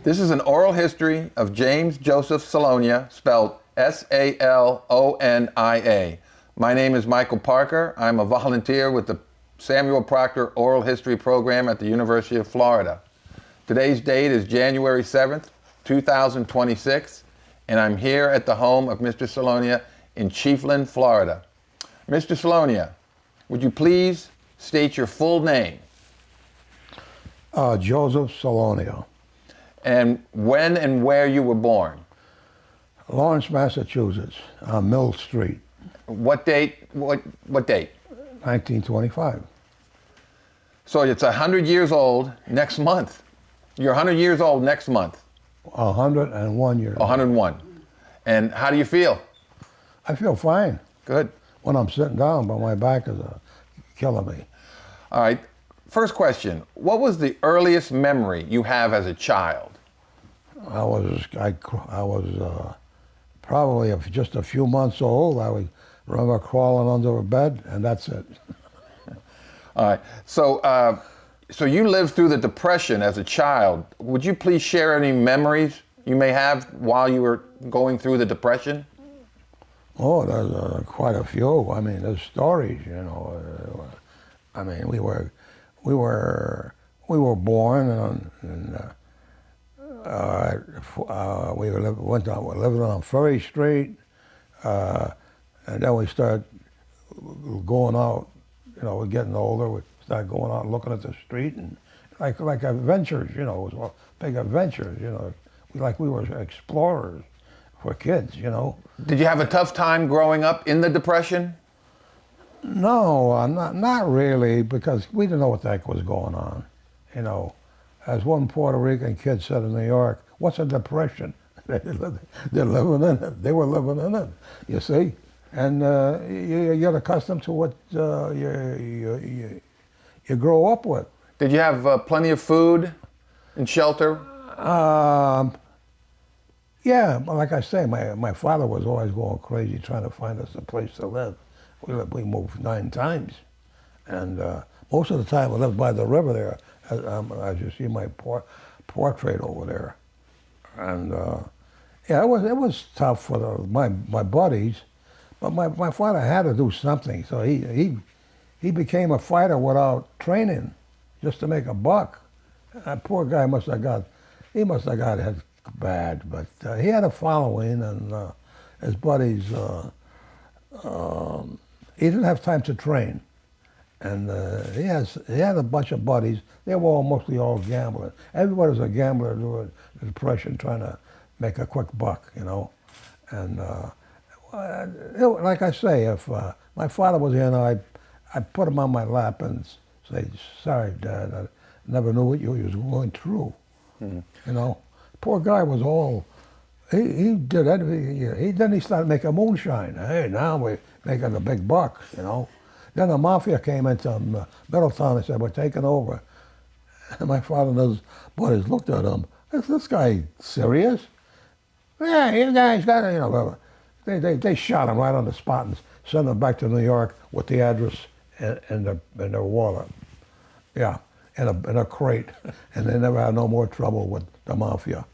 This is an oral history of James Joseph Salonia, spelled Salonia. My name is Michael Parker. I'm a volunteer with the Samuel Proctor Oral History Program at the University of Florida. Today's date is January 7th, 2026, and I'm here at the home of Mr. Salonia in Chiefland, Florida. Mr. Salonia, would you please state your full name? Joseph Salonia. And when and where you were born? Lawrence, Massachusetts, on Mill Street. What date? What date? 1925. So it's 100 years old next month. You're 100 years old next month. 101 years. 101. And how do you feel? I feel fine. Good. When I'm sitting down, but my back is killing me. All right. First question. What was the earliest memory you have as a child? I was probably just a few months old. I remember crawling under a bed, and that's it. All right. So you lived through the Depression as a child. Would you please share any memories you may have while you were going through the Depression? Oh, there's quite a few. I mean, there's stories, you know. I mean, we were born and we went on living on Ferry Street, and then we started going out. You know, we're getting older. We started going out and looking at the street and like adventures. You know, it was big adventures. You know, we were explorers for kids. You know. Did you have a tough time growing up in the Depression? No, not really, because we didn't know what the heck was going on. You know, as one Puerto Rican kid said in New York, "What's a depression?" They're living in it. They were living in it. You see, and you get accustomed to what you grow up with. Did you have plenty of food and shelter? Yeah, but like I say, my father was always going crazy trying to find us a place to live. We moved 9 times, and most of the time we lived by the river there, as you see my portrait over there. And yeah, it was tough for my buddies, but my father had to do something, so he became a fighter without training, just to make a buck. That poor guy must have got hit bad, but he had a following, and his buddies. He didn't have time to train, and he had a bunch of buddies. They were mostly all gambling. Everybody was a gambler during the Depression, trying to make a quick buck, you know. And like I say, if my father was here, I'd put him on my lap and say, "Sorry, Dad, I never knew what you was going through." Mm-hmm. You know, poor guy was all. He did everything. Then he started making moonshine. Hey, now we're making a big buck, you know. Then the mafia came into Middletown and said, "We're taking over." And my father and his buddies looked at him. Is this guy serious? Yeah, you guys got to, you know. They shot him right on the spot and sent him back to New York with the address in their wallet. Yeah, in a crate. And they never had no more trouble with the mafia.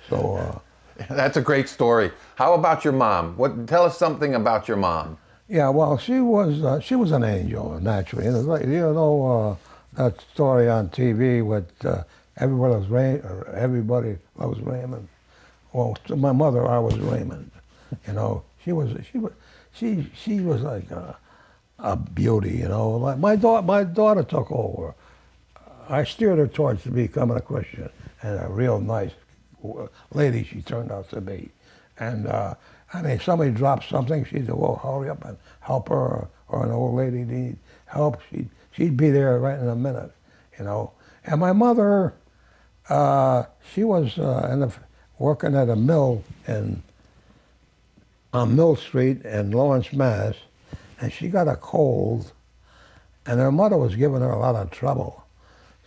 So. That's a great story. How about your mom? Tell us something about your mom. Yeah, well, she was an angel, naturally. You know that story on TV with everybody loves Raymond. Well, to my mother, I was Raymond. You know, she was like a beauty. You know, like my daughter took over. I steered her towards becoming a Christian and a real nice lady she turned out to be. And I mean, somebody dropped something, she'd say, "Well, hurry up and help her," or an old lady need help, she'd be there right in a minute, you know. And my mother, she was working at a mill on Mill Street in Lawrence, Mass, and she got a cold, and her mother was giving her a lot of trouble,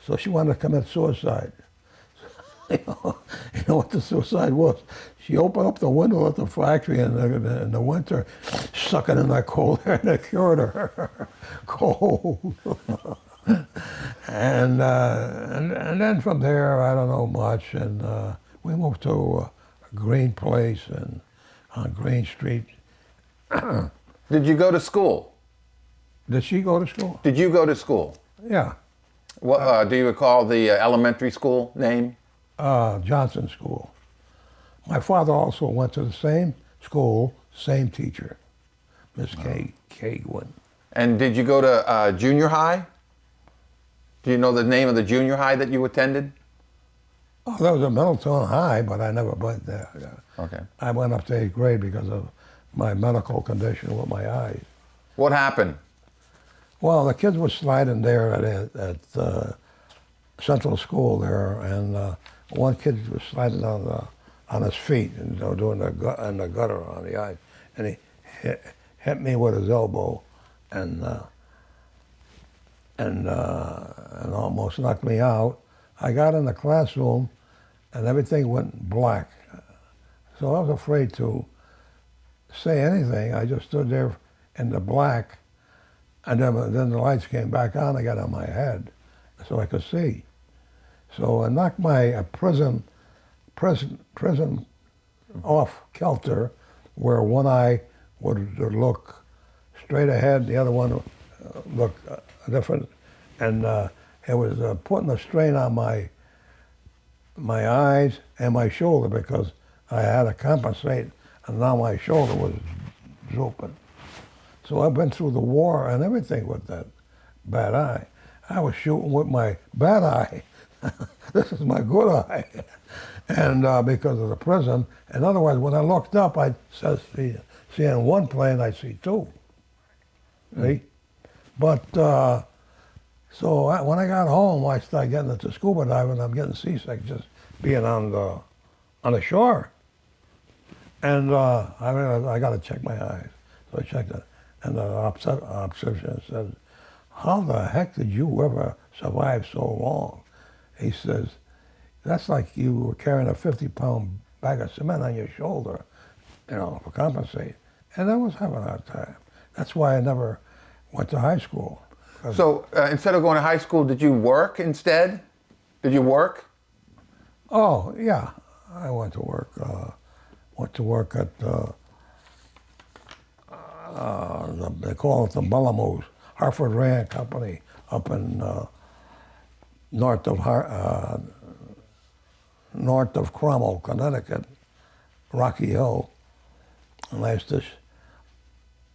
so she wanted to commit suicide. You know what the suicide was? She opened up the window at the factory in the winter, sucking in that cold air, and it cured her cold. And then from there, I don't know much, and we moved to a Green Place and on Green Street. Did you go to school? Did she go to school? Did you go to school? Yeah, What, do you recall the elementary school name? Johnson School. My father also went to the same school, same teacher, Miss Kagwin. And did you go to junior high? Do you know the name of the junior high that you attended? Oh, that was a Middletown High, but I never went there. Okay. I went up to 8th grade because of my medical condition with my eyes. What happened? Well, the kids were sliding there at Central School there, and one kid was sliding on his feet and doing in the gutter on the ice, and he hit me with his elbow, and almost knocked me out. I got in the classroom, and everything went black. So I was afraid to say anything. I just stood there in the black, and then the lights came back on. I got on my head, so I could see. So I knocked my prison off kilter, where one eye would look straight ahead, the other one look different, and it was putting a strain on my eyes and my shoulder because I had to compensate, and now my shoulder was drooping. So I've been through the war and everything with that bad eye. I was shooting with my bad eye. This is my good eye. And because of the prison, and otherwise when I looked up, I see in one plane, I see two. See? But so when I got home, I started getting into scuba diving. I'm getting seasick just being on the shore. And I realized I got to check my eyes. So I checked it. And the obstetrician said, "How the heck did you ever survive so long?" He says, "That's like you were carrying a 50-pound bag of cement on your shoulder, to compensate." And I was having a hard time. That's why I never went to high school. So instead of going to high school, did you work instead? Did you work? Oh, yeah. I went to work. Went to work at, they call it the Bellamose, Hartford Rand Company up in north of Cromwell, Connecticut, Rocky Hill. And I used to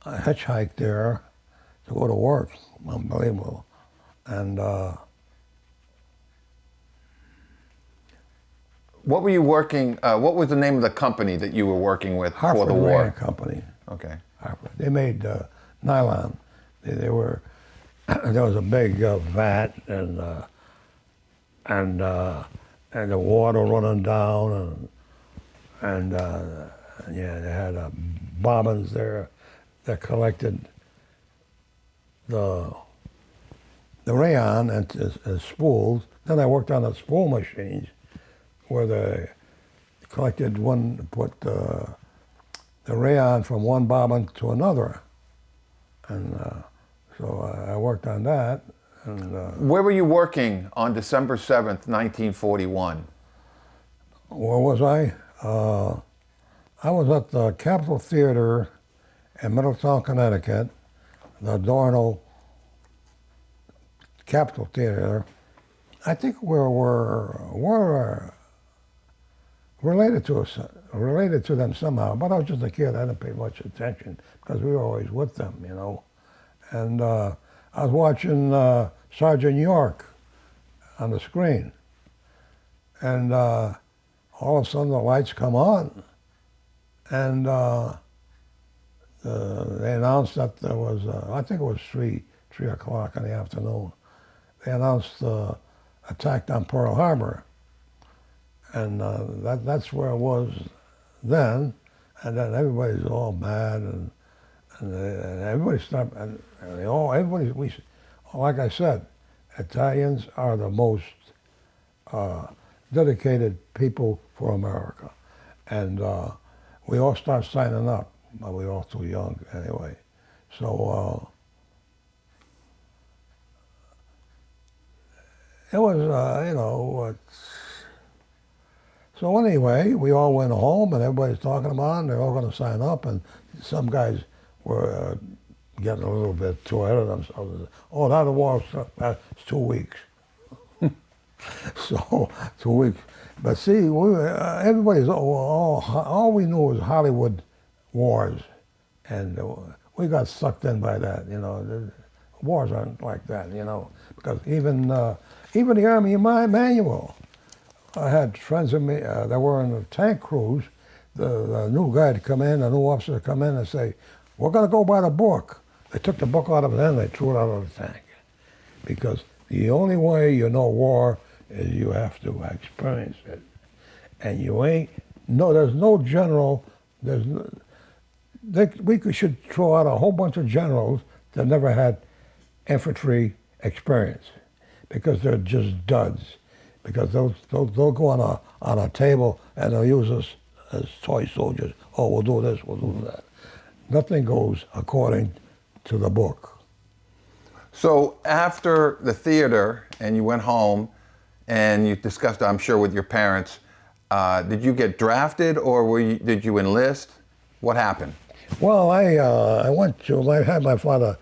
hitchhike there to go to work. Unbelievable. And What were you working, what was the name of the company that you were working with for the Hartford war? Rand Company. Okay. Hartford. They made nylon. They were, there was a big vat and the water running down and yeah, they had bobbins there that collected the rayon and spools. Then I worked on the spool machines where they collected put the rayon from one bobbin to another. And so I worked on that. And Where were you working on December 7th, 1941? where was I? I was at the Capitol Theater in Middletown, Connecticut, the Adorno Capitol Theater. I think we're related to them somehow, but I was just a kid. I didn't pay much attention because we were always with them, And I was watching Sergeant York on the screen, and all of a sudden the lights come on, and they announced that there was, I think it was 3 o'clock in the afternoon. They announced the attack on Pearl Harbor. And that's where it was then. And then everybody's all mad and everybody stopped. And like I said, Italians are the most dedicated people for America. And we all start signing up, but we're all too young anyway. So it was, you know, so anyway, we all went home and everybody's talking about it, and they're all going to sign up, and some guys were getting a little bit too ahead of themselves. Oh, now the war's it's 2 weeks. So 2 weeks. But see, everybody's all we knew was Hollywood wars, and we got sucked in by that. You know, the wars aren't like that. You know, because even the Army manual. I had friends of me that were in the tank crews. The new guy would come in, the new officer would come in and say, "We're going to go by the book." They took the book out of it and they threw it out of the tank. Because the only way you know war is you have to experience it. And you ain't, no, there's no general, we should throw out a whole bunch of generals that never had infantry experience because they're just duds. Because they'll go on a table and they'll use us as toy soldiers. Oh, we'll do this, we'll do that. Nothing goes according to the book. So after the theater and you went home and you discussed, I'm sure, with your parents, did you get drafted or did you enlist? What happened? Well, I had my father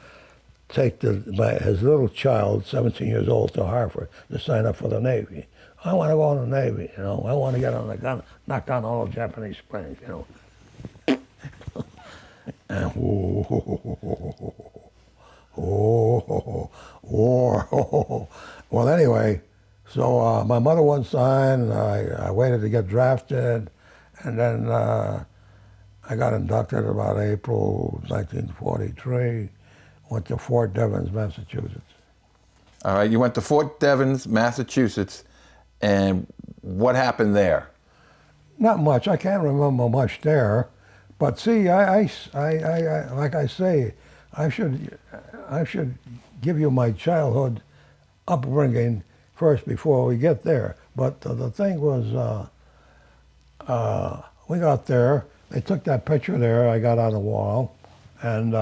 take his little child, 17 years old, to Hartford to sign up for the Navy. I want to go in the Navy, you know. I want to get on the gun, knock down all the Japanese planes, you know. And war. Well, anyway, so my mother wouldn't sign, and I waited to get drafted, and then I got inducted about April 1943, went to Fort Devens, Massachusetts. All right, you went to Fort Devens, Massachusetts, and what happened there? Not much. I can't remember much there, but see, I like I say, I should give you my childhood upbringing first before we get there. But the thing was, we got there. They took that picture there. I got on the wall, and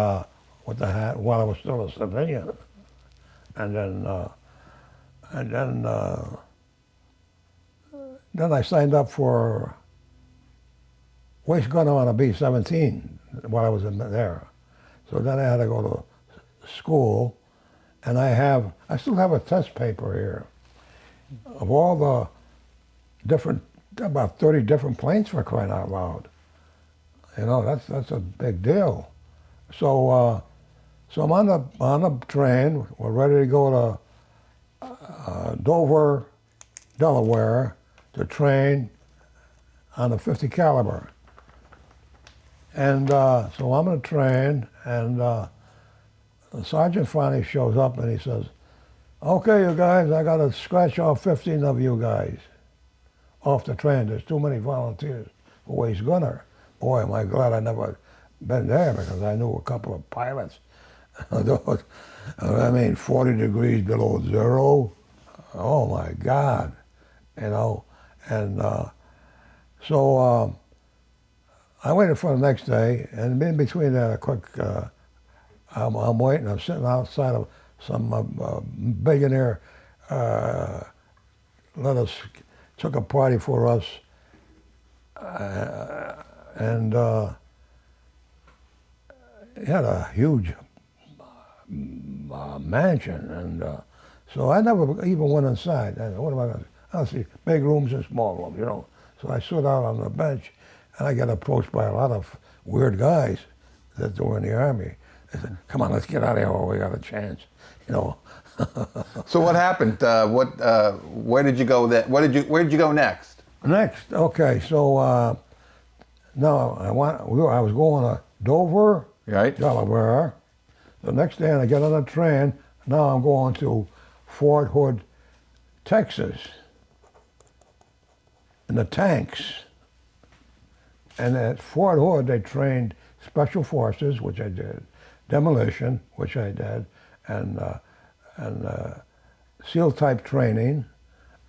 with the hat while I was still a civilian, and then I signed up for waist gunner on a B-17 while I was in there. So then I had to go to school, and I still have a test paper here of all the different, about 30 different planes for crying out loud. You know, that's a big deal. So so I'm on the train. We're ready to go to Dover, Delaware, to train on a 50 caliber. And so I'm on the train, and the sergeant finally shows up and he says, "Okay, you guys, I got to scratch off 15 of you guys off the train. There's too many volunteers for waist gunner." Boy, am I glad I never been there, because I knew a couple of pilots. I mean, 40 degrees below zero. Oh my God, you know. And so I waited for the next day, and in between that, I'm waiting. I'm sitting outside of some billionaire took a party for us, and he had a huge mansion, and so I never even went inside. What am I going to? I'll see big rooms and small rooms, you know. So I stood out on the bench, and I got approached by a lot of weird guys that were in the Army. They said, "Come on, let's get out of here while we got a chance," you know. So what happened? Where did you go? Where did you go next? Next, okay, so no, I was going to Dover, Right. Delaware. The next day, I get on a train. Now I'm going to Fort Hood, Texas, in the tanks. And at Fort Hood, they trained special forces, which I did, demolition, which I did, and SEAL type training,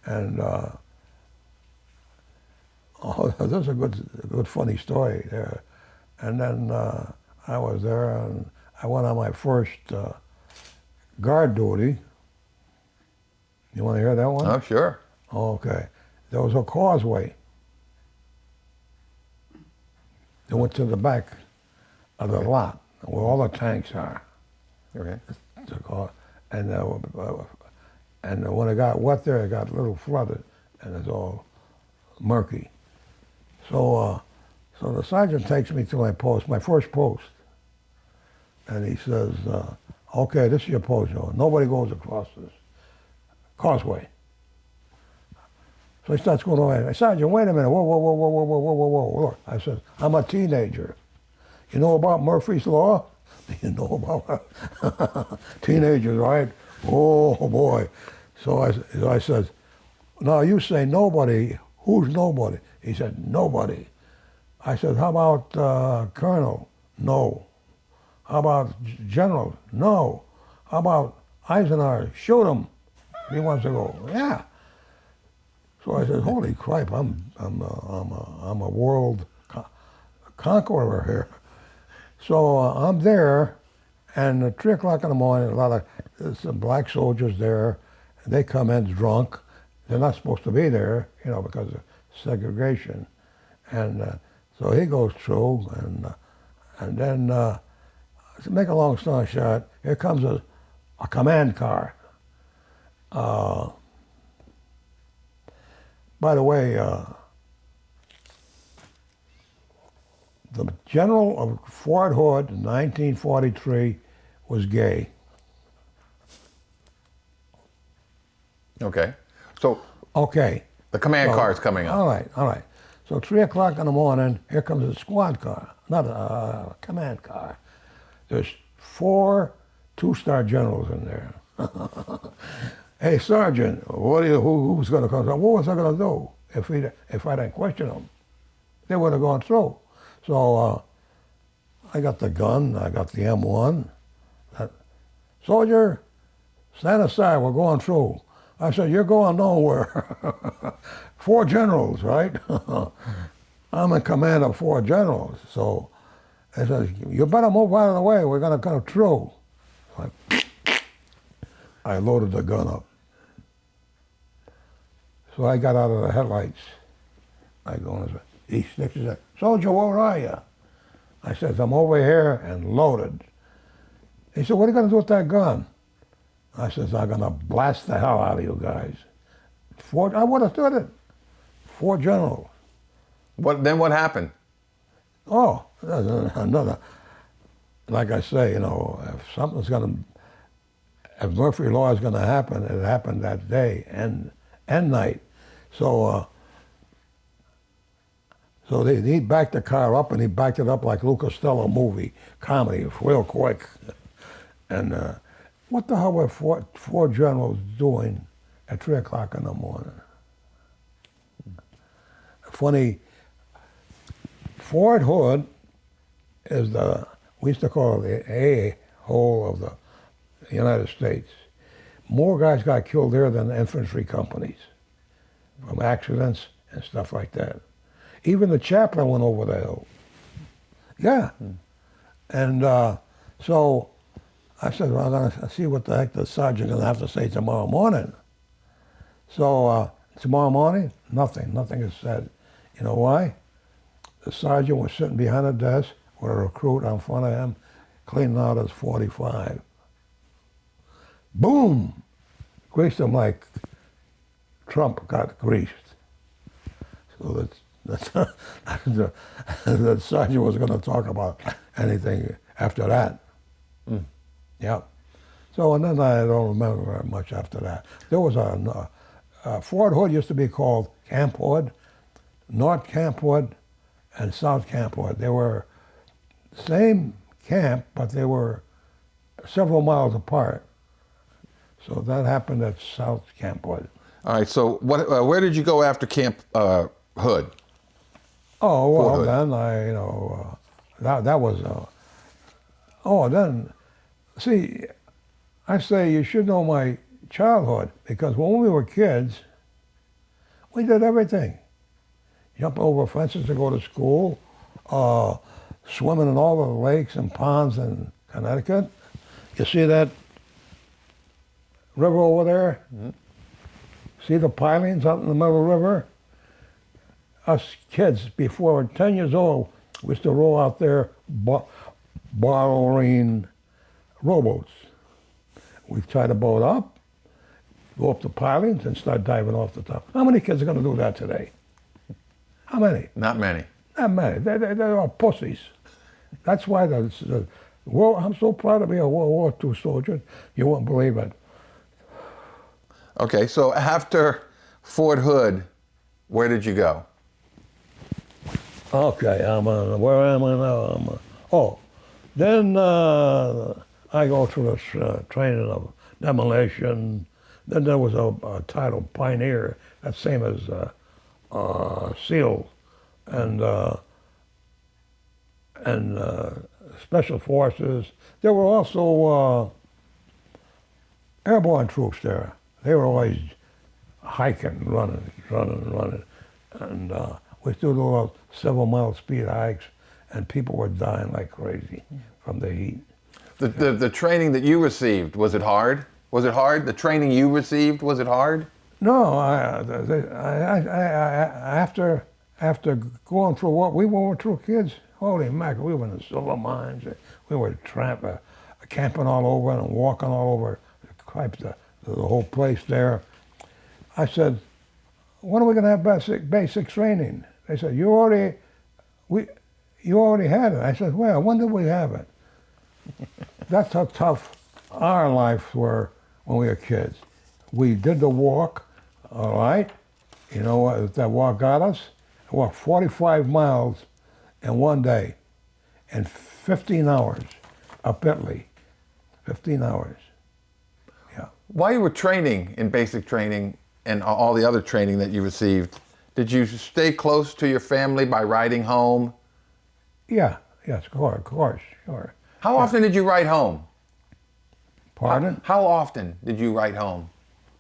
and oh, there's a good funny story there. And then I was there, and I went on my first guard duty, You want to hear that one? Oh, sure. Okay. There was a causeway. They went to the back of the lot where all the tanks are. Okay. The car, and when it got wet there, it got a little flooded, and it's all murky. So the sergeant takes me to my post, my first post, and he says, "Okay, this is your post. Nobody goes across this causeway." So he starts going away. Sergeant, wait a minute. Whoa, whoa, whoa, whoa, whoa, whoa, whoa, whoa, whoa. Look, I said, I'm a teenager. You know about Murphy's Law? You know about teenagers, right? Oh, boy. So I said, now you say nobody. Who's nobody? He said, nobody. I said, how about Colonel? No. How about General? No. How about Eisenhower? Shoot him. He wants to go. Yeah. So I said, "Holy crap! I'm a world conqueror here." So I'm there, and at 3 o'clock in the morning, a lot of some black soldiers there. And they come in drunk. They're not supposed to be there, because of segregation. And so he goes through, and then to make a long story short, here comes a command car. By the way, the general of Fort Hood in 1943 was gay. Okay. So Okay. the command car is coming up. All right. So 3 o'clock in the morning, here comes a squad car, not a command car. There's 4 two-star generals in there. Hey, Sergeant, who's going to come? What was I going to do if I didn't question them? They would have gone through. So I got the gun, I got the M1. Soldier, stand aside, we're going through. I said, you're going nowhere. 4 generals, right? I'm in command of 4 generals. So I said, you better move out of the way, we're going to come through. I loaded the gun up. So I got out of the headlights. I go and he sticks his head, "Soldier, where are you?" I says, "I'm over here and loaded." He said, "What are you going to do with that gun?" I says, "I'm going to blast the hell out of you guys." I would have stood it. 4 generals. What happened? Oh, another. Like I say, if Murphy Law is going to happen, it happened that day and night. So he backed the car up, and he backed it up like Lou Costello movie, comedy, real quick. And what the hell were 4 generals doing at 3 o'clock in the morning? Funny, Fort Hood is we used to call it the A-hole of the United States. More guys got killed there than the infantry companies from accidents and stuff like that. Even the chaplain went over the hill. Yeah. And so I said, well, I'm going to see what the heck the sergeant's going to have to say tomorrow morning. So tomorrow morning, nothing is said. You know why? The sergeant was sitting behind a desk with a recruit in front of him, cleaning out his 45. Boom! Greased him like Trump got greased. So the sergeant was going to talk about anything after that. Yeah. So, and then I don't remember very much after that. There was Fort Hood used to be called Camp Hood, North Camp Hood, and South Camp Hood. They were same camp, but they were several miles apart. So that happened at South Camp Hood. All right. So where did you go after Camp Hood? Oh, well, Hood. then that was, then, see, I say you should know my childhood, because when we were kids, we did everything. Jump over fences to go to school, swimming in all the lakes and ponds in Connecticut. You see that river over there? See the pilings out in the middle of the river? Us kids, before we're 10 years old, we used to roll out there borrowing rowboats. We'd tie the boat up, go up the pilings, and start diving off the top. How many kids are going to do that today? How many? Not many. Not many. They're all pussies. That's why I'm so proud to be a World War II soldier. You won't believe it. Okay, so after Fort Hood, where did you go? Okay, where am I now? Then I go through this training of demolition. Then there was a title Pioneer, that's same as SEAL and Special Forces. There were also airborne troops there. They were always hiking, running. And we used to do those several-mile speed hikes, and people were dying like crazy from the heat. The training that you received, was it hard? Was it hard? The training you received, was it hard? No, after going through what we went through, kids, holy mackerel, we were in the silver mines. We were camping all over and walking all over the whole place there. I said, when are we going to have basic training? They said, you already had it. I said, well, when did we have it? That's how tough our lives were when we were kids. We did the walk, all right? You know what that walk got us? I walked 45 miles in one day and 15 hours up Italy. 15 hours. Yeah. While you were training in basic training and all the other training that you received, did you stay close to your family by riding home? Yeah, yes, of course, sure. How often did you write home? Pardon? How often did you write home?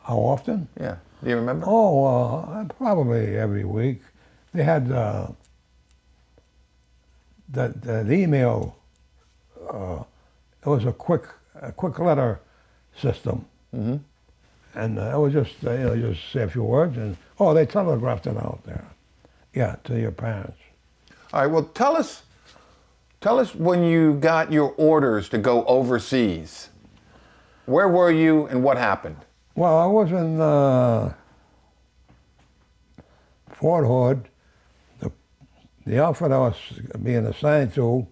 How often? Yeah, do you remember? Oh, probably every week. They had that email. It was a quick letter system, and it was just just say a few words, and they telegraphed it out there, yeah, to your parents. All right. Well, tell us when you got your orders to go overseas. Where were you and what happened? Well, I was in Fort Hood. The outfit I was being assigned to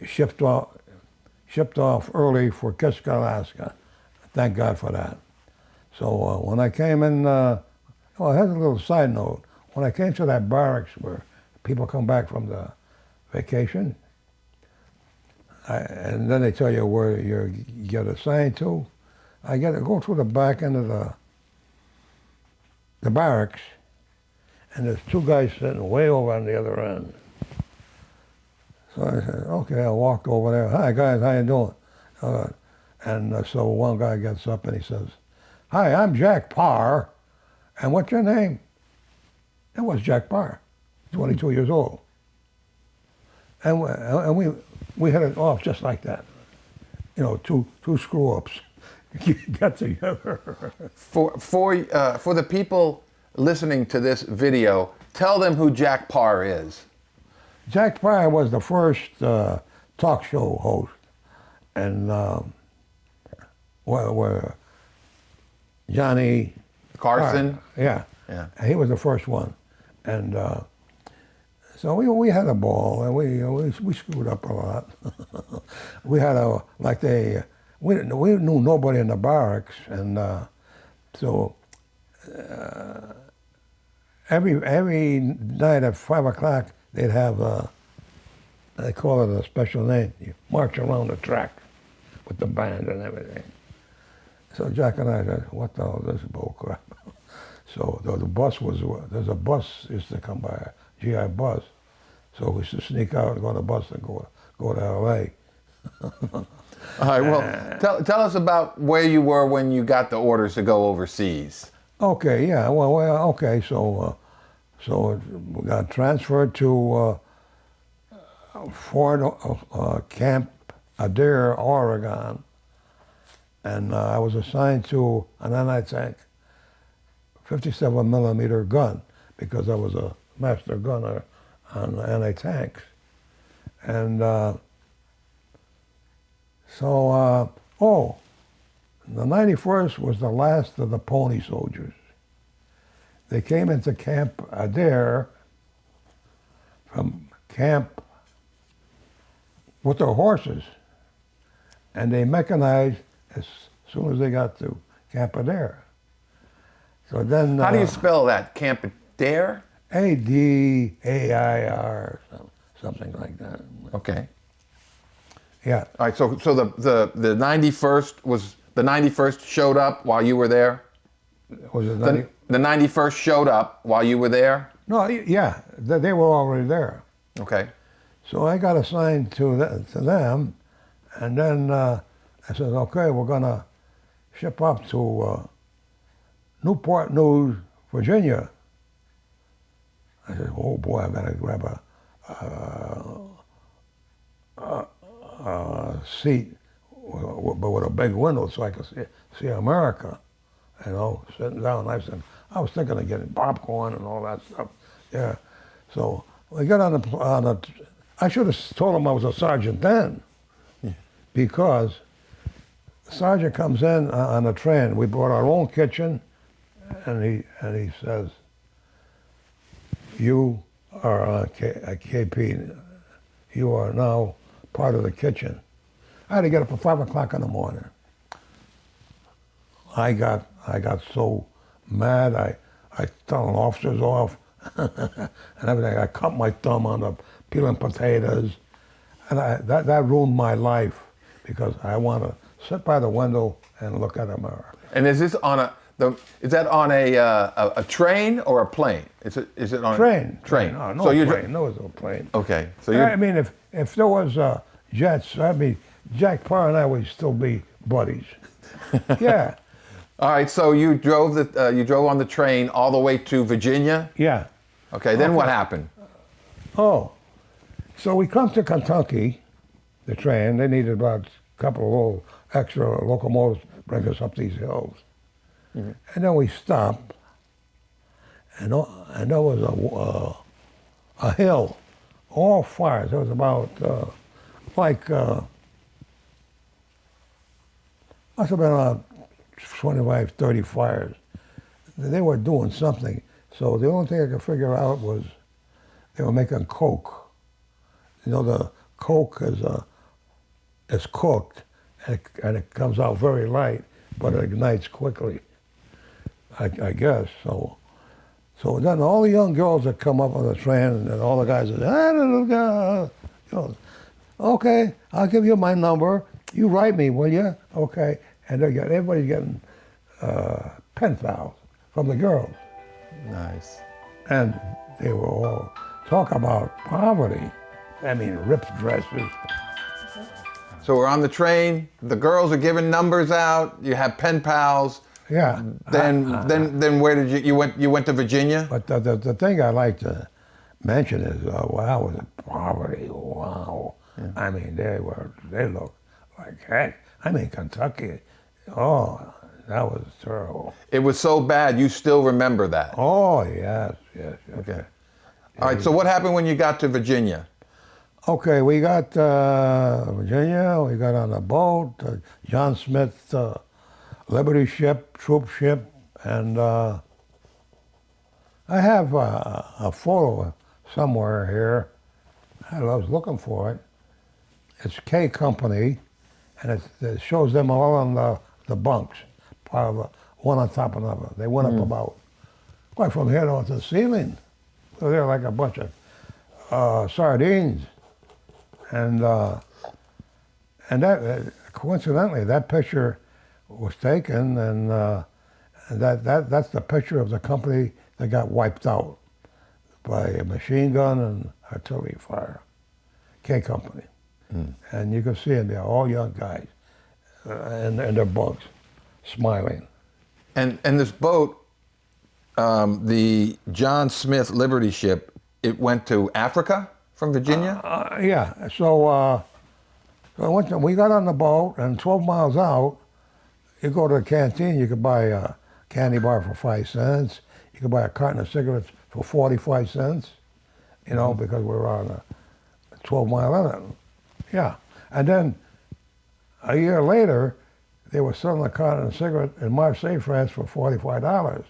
shipped off early for Kiska, Alaska. Thank God for that. So when I came in, here's a little side note. When I came to that barracks where people come back from the vacation, and then they tell you where you get assigned to, I get to go through the back end of the barracks, and there's two guys sitting way over on the other end. So I said, okay, I walked over there. Hi, guys, how you doing? And so one guy gets up and he says, hi, I'm Jack Parr. And what's your name? It was Jack Parr, 22 years old. And we hit it off just like that. You know, two screw-ups got together. For the people listening to this video, tell them who Jack Parr is. Jack Parr was the first talk show host, and where Johnny Carson? Parr, yeah, he was the first one, and so we had a ball, and we screwed up a lot. We had we knew nobody in the barracks, and so every night at 5 o'clock they'd have they call it a special name. You march around the track with the band and everything. So Jack and I said, "What the hell is this bull crap?" So there's a bus used to come by, a GI bus. So we used to sneak out and go on the bus and go to L.A. All right, well, tell us about where you were when you got the orders to go overseas. Okay, yeah, okay, so we got transferred to Camp Adair, Oregon, and I was assigned to an anti-tank 57 millimeter gun because I was a master gunner on anti-tanks. And the 91st was the last of the pony soldiers. They came into Camp Adair from camp with their horses, and they mechanized as soon as they got to Camp Adair. So then, How do you spell that? Camp Adair? Adair, something like that. Okay. Yeah. All right. So the 91st was the 91st showed up while you were there. Was it 90? The 91st showed up while you were there. No, yeah, they were already there. Okay. So I got assigned to them, and then I said, okay, we're gonna ship up to Newport News, Virginia. I said, oh boy, I gotta grab a seat, but with a big window so I could see America. You know, sitting down. I was thinking of getting popcorn and all that stuff. Yeah. So we got on the. I should have told him I was a sergeant then, because the sergeant comes in on a train. We brought our own kitchen, and he says, "You are a KP. You are now part of the kitchen." I had to get up at 5 o'clock in the morning. I got so mad, I telling officers off and everything. I cut my thumb on the peeling potatoes, and that ruined my life because I want to sit by the window and look at America. And is this on is that on a train or a plane? Is it on Train? Train. No, no So plane. No, it was no plane. Okay. So I mean, if there was jets, I mean, Jack Parr and I would still be buddies. Yeah. All right. So you drove on the train all the way to Virginia. Yeah. Okay. Then what happened? Oh, so we come to Kentucky, the train. They needed about a couple of little extra locomotives to bring us up these hills. Mm-hmm. And then we stopped, and there was a hill, all fires. There was about must have been about 25, 30 fires. They were doing something. So the only thing I could figure out was they were making coke. You know, the coke is cooked, and it comes out very light, but it ignites quickly, I guess. So then all the young girls that come up on the train, and all the guys said, you know, okay, I'll give you my number. You write me, will you? Okay. And everybody's getting pen pals from the girls. Nice. And they were all talk about poverty. I mean, ripped dresses. So we're on the train. The girls are giving numbers out. You have pen pals. Yeah. Then where did you went to Virginia? But the thing I like to mention is, wow, was it poverty? Wow. Yeah. I mean, they looked like heck. I mean, Kentucky. Oh, that was terrible. It was so bad. You still remember that? Oh, yes. Okay. All right. So what happened when you got to Virginia? Okay, we got Virginia. We got on a boat, John Smith Liberty ship, troop ship, and I have a photo somewhere here. I was looking for it. It's K Company, and it shows them all on the bunks, one on top of another. They went up about, quite from here to the ceiling. So they're like a bunch of sardines. And that coincidentally, that picture was taken, and that's the picture of the company that got wiped out by a machine gun and artillery fire. K Company. And you can see them, they're all young guys, and their bunks, smiling. And this boat, the John Smith Liberty ship, it went to Africa from Virginia? Yeah. So we got on the boat, and 12 miles out, you go to the canteen, you could buy candy bar for 5 cents. You could buy a carton of cigarettes for 45 cents, you know, because we were on a 12-mile limit. Yeah. And then a year later, they were selling a carton of cigarettes in Marseille, France for $45.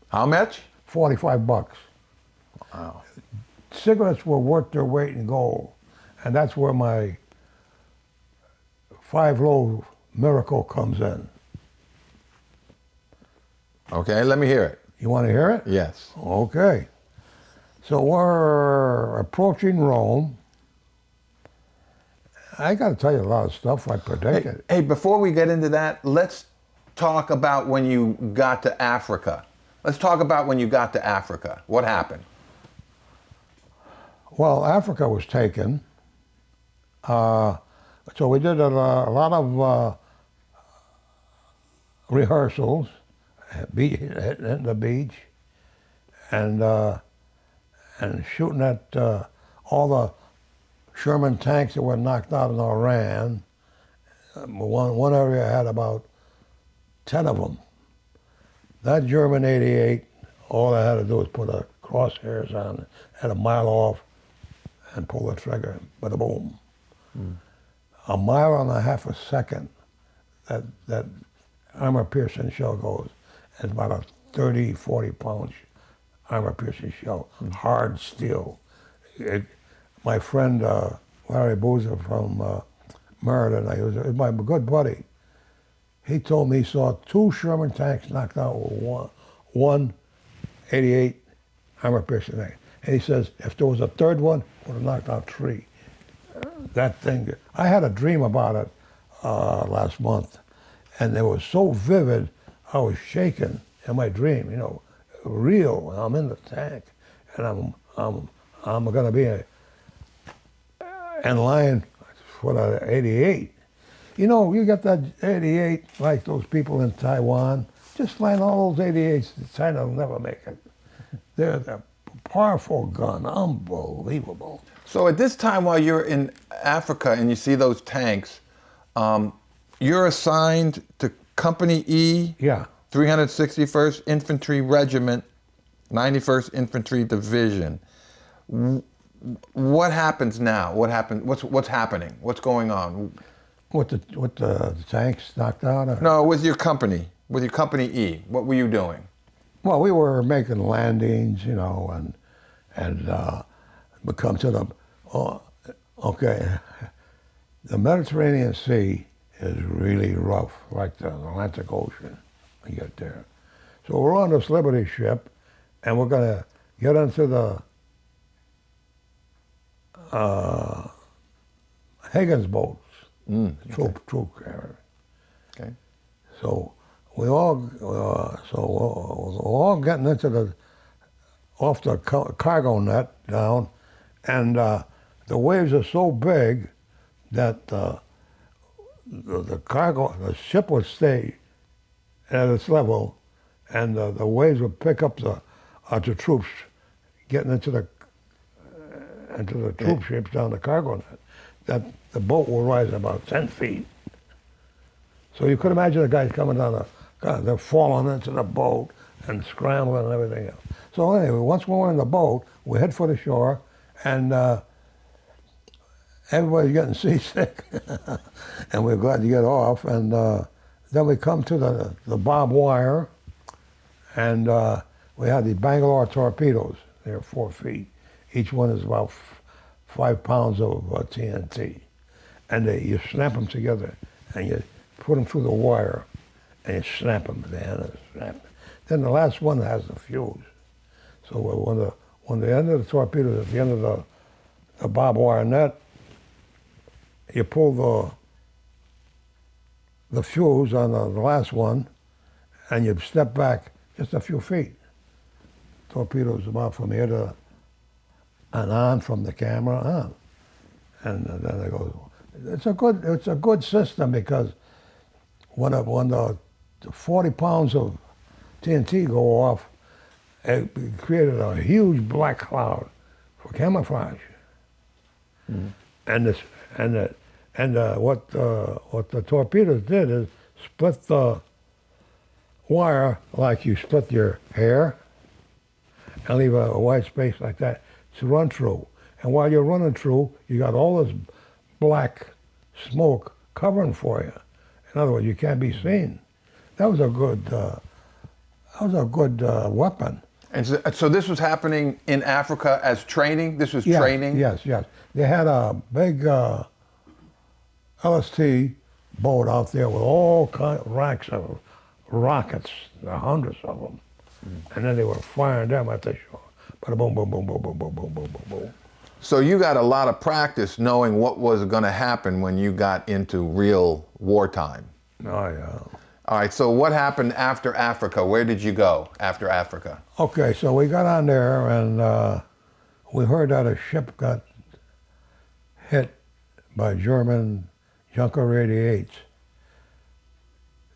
How much? 45 bucks. Wow. Cigarettes were worth their weight in gold. And that's where my 5-loaf miracle comes in. Okay, let me hear it. You want to hear it? Yes. Okay. So we're approaching Rome. I got to tell you a lot of stuff I predicted. Hey, before we get into that, let's talk about when you got to Africa. Let's talk about when you got to Africa. What happened? Well, Africa was taken. So we did a lot of rehearsals at the beach and shooting at all the Sherman tanks that were knocked out in Iran. One area had about 10 of them. That German 88, all I had to do was put a crosshairs on it at a mile off and pull the trigger, bada boom. A mile and a half a second, that armor-piercing shell goes. It's about a 30, 40-pound armor-piercing shell, hard steel. My friend Larry Boozer from Meriden, he was my good buddy. He told me he saw 2 Sherman tanks knocked out with one 88 armor-piercing tank. And he says, if there was a third one, would have knocked out 3. That thing, I had a dream about it last month, and it was so vivid, I was shaking in my dream, you know, real. I'm in the tank, and I'm going to be in line for the 88. You know, you got that 88, like those people in Taiwan, just find all those 88s, China will never make it. They're a powerful gun, unbelievable. So at this time while you're in Africa and you see those tanks, you're assigned to Company E, Yeah. 361st Infantry Regiment, 91st Infantry Division. What happens now? What happened? What's happening? What's going on? What the tanks knocked out? Or? No, with your company E. What were you doing? Well, we were making landings, you know, and we come to the, okay, the Mediterranean Sea is really rough, like the Atlantic Ocean, when you get there. So we're on this Liberty ship, and we're going to get into the Higgins boats, troop carrier. Okay. So we're all getting into off the cargo net down, and the waves are so big that the ship would stay at its level, and the waves would pick up the troops getting into the troop ships down the cargo net. That the boat will rise about 10 feet. So you could imagine the guys coming down they're falling into the boat and scrambling and everything else. So anyway, once we were in the boat, we head for the shore, and everybody's getting seasick, and we're glad to get off. And then we come to the barbed wire, and we had the Bangalore torpedoes. They're 4 feet. Each one is about 5 pounds of TNT. And you snap them together, and you put them through the wire, and you snap them at the end and snap them. Then the last one has the fuse. So when the end of the torpedo is at the end of the barbed wire net, you pull the fuse on the last one, and you step back just a few feet. Torpedoes about from here to and on, from the camera on, and then it goes. It's a good system, because when the 40 pounds of TNT go off, it created a huge black cloud for camouflage. And what the torpedoes did is split wire like you split your hair and leave a white space like that to run through. And while you're running through, you got all this black smoke covering for you. In other words, you can't be seen. That was a good weapon. And so this was happening in Africa as training? This was Yes, training? Yes, yes. They had a big LST boat out there with all kinds of racks of rockets, hundreds of them. And then they were firing them at the shore. Bada boom, boom, boom, boom, boom, boom, boom, boom, boom, boom. So you got a lot of practice knowing what was going to happen when you got into real wartime. Oh, yeah. All right, so what happened after Africa? Where did you go after Africa? Okay, so we got on there and we heard that a ship got hit by German Junker 88s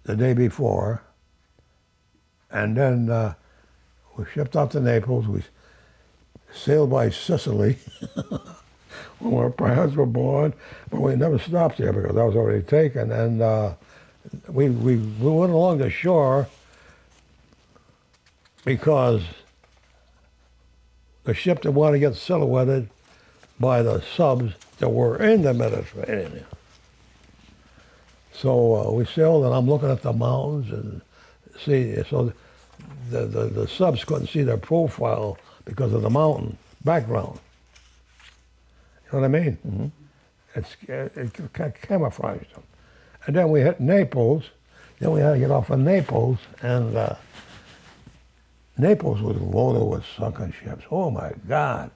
the day before. And then we shipped out to Naples. We sailed by Sicily when our parents were born, but we never stopped there because that was already taken. And we went along the shore because the ship didn't want to get silhouetted by the subs that were in the Mediterranean. So we sailed, and I'm looking at the mountains and see. So the subs couldn't see their profile because of the mountain background. You know what I mean? Mm-hmm. It camouflaged them. And then we hit Naples. Then we had to get off of Naples, and Naples was loaded with sunken ships. Oh my God!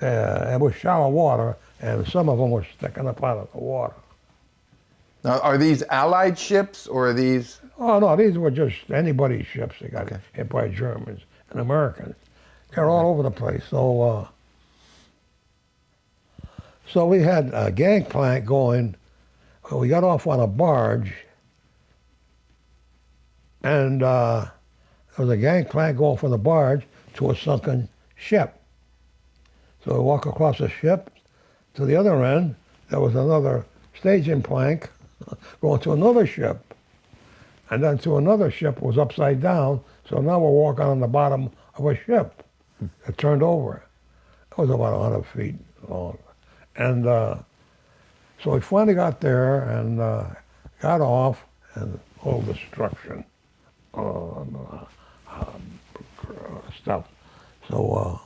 It was shallow water, and some of them were sticking up out of the water. Now, are these Allied ships or are these? Oh no, these were just anybody's ships that got hit by Germans and Americans. They're all over the place. So, so we had a gangplank going. We got off on a barge, and there was a gangplank going from the barge to a sunken ship. So we walk across the ship to the other end. There was another staging plank going to another ship, and then to another ship was upside down. So now we're walking on the bottom of a ship that turned over. It was about 100 feet long, and so we finally got there and got off, and all destruction, stuff. So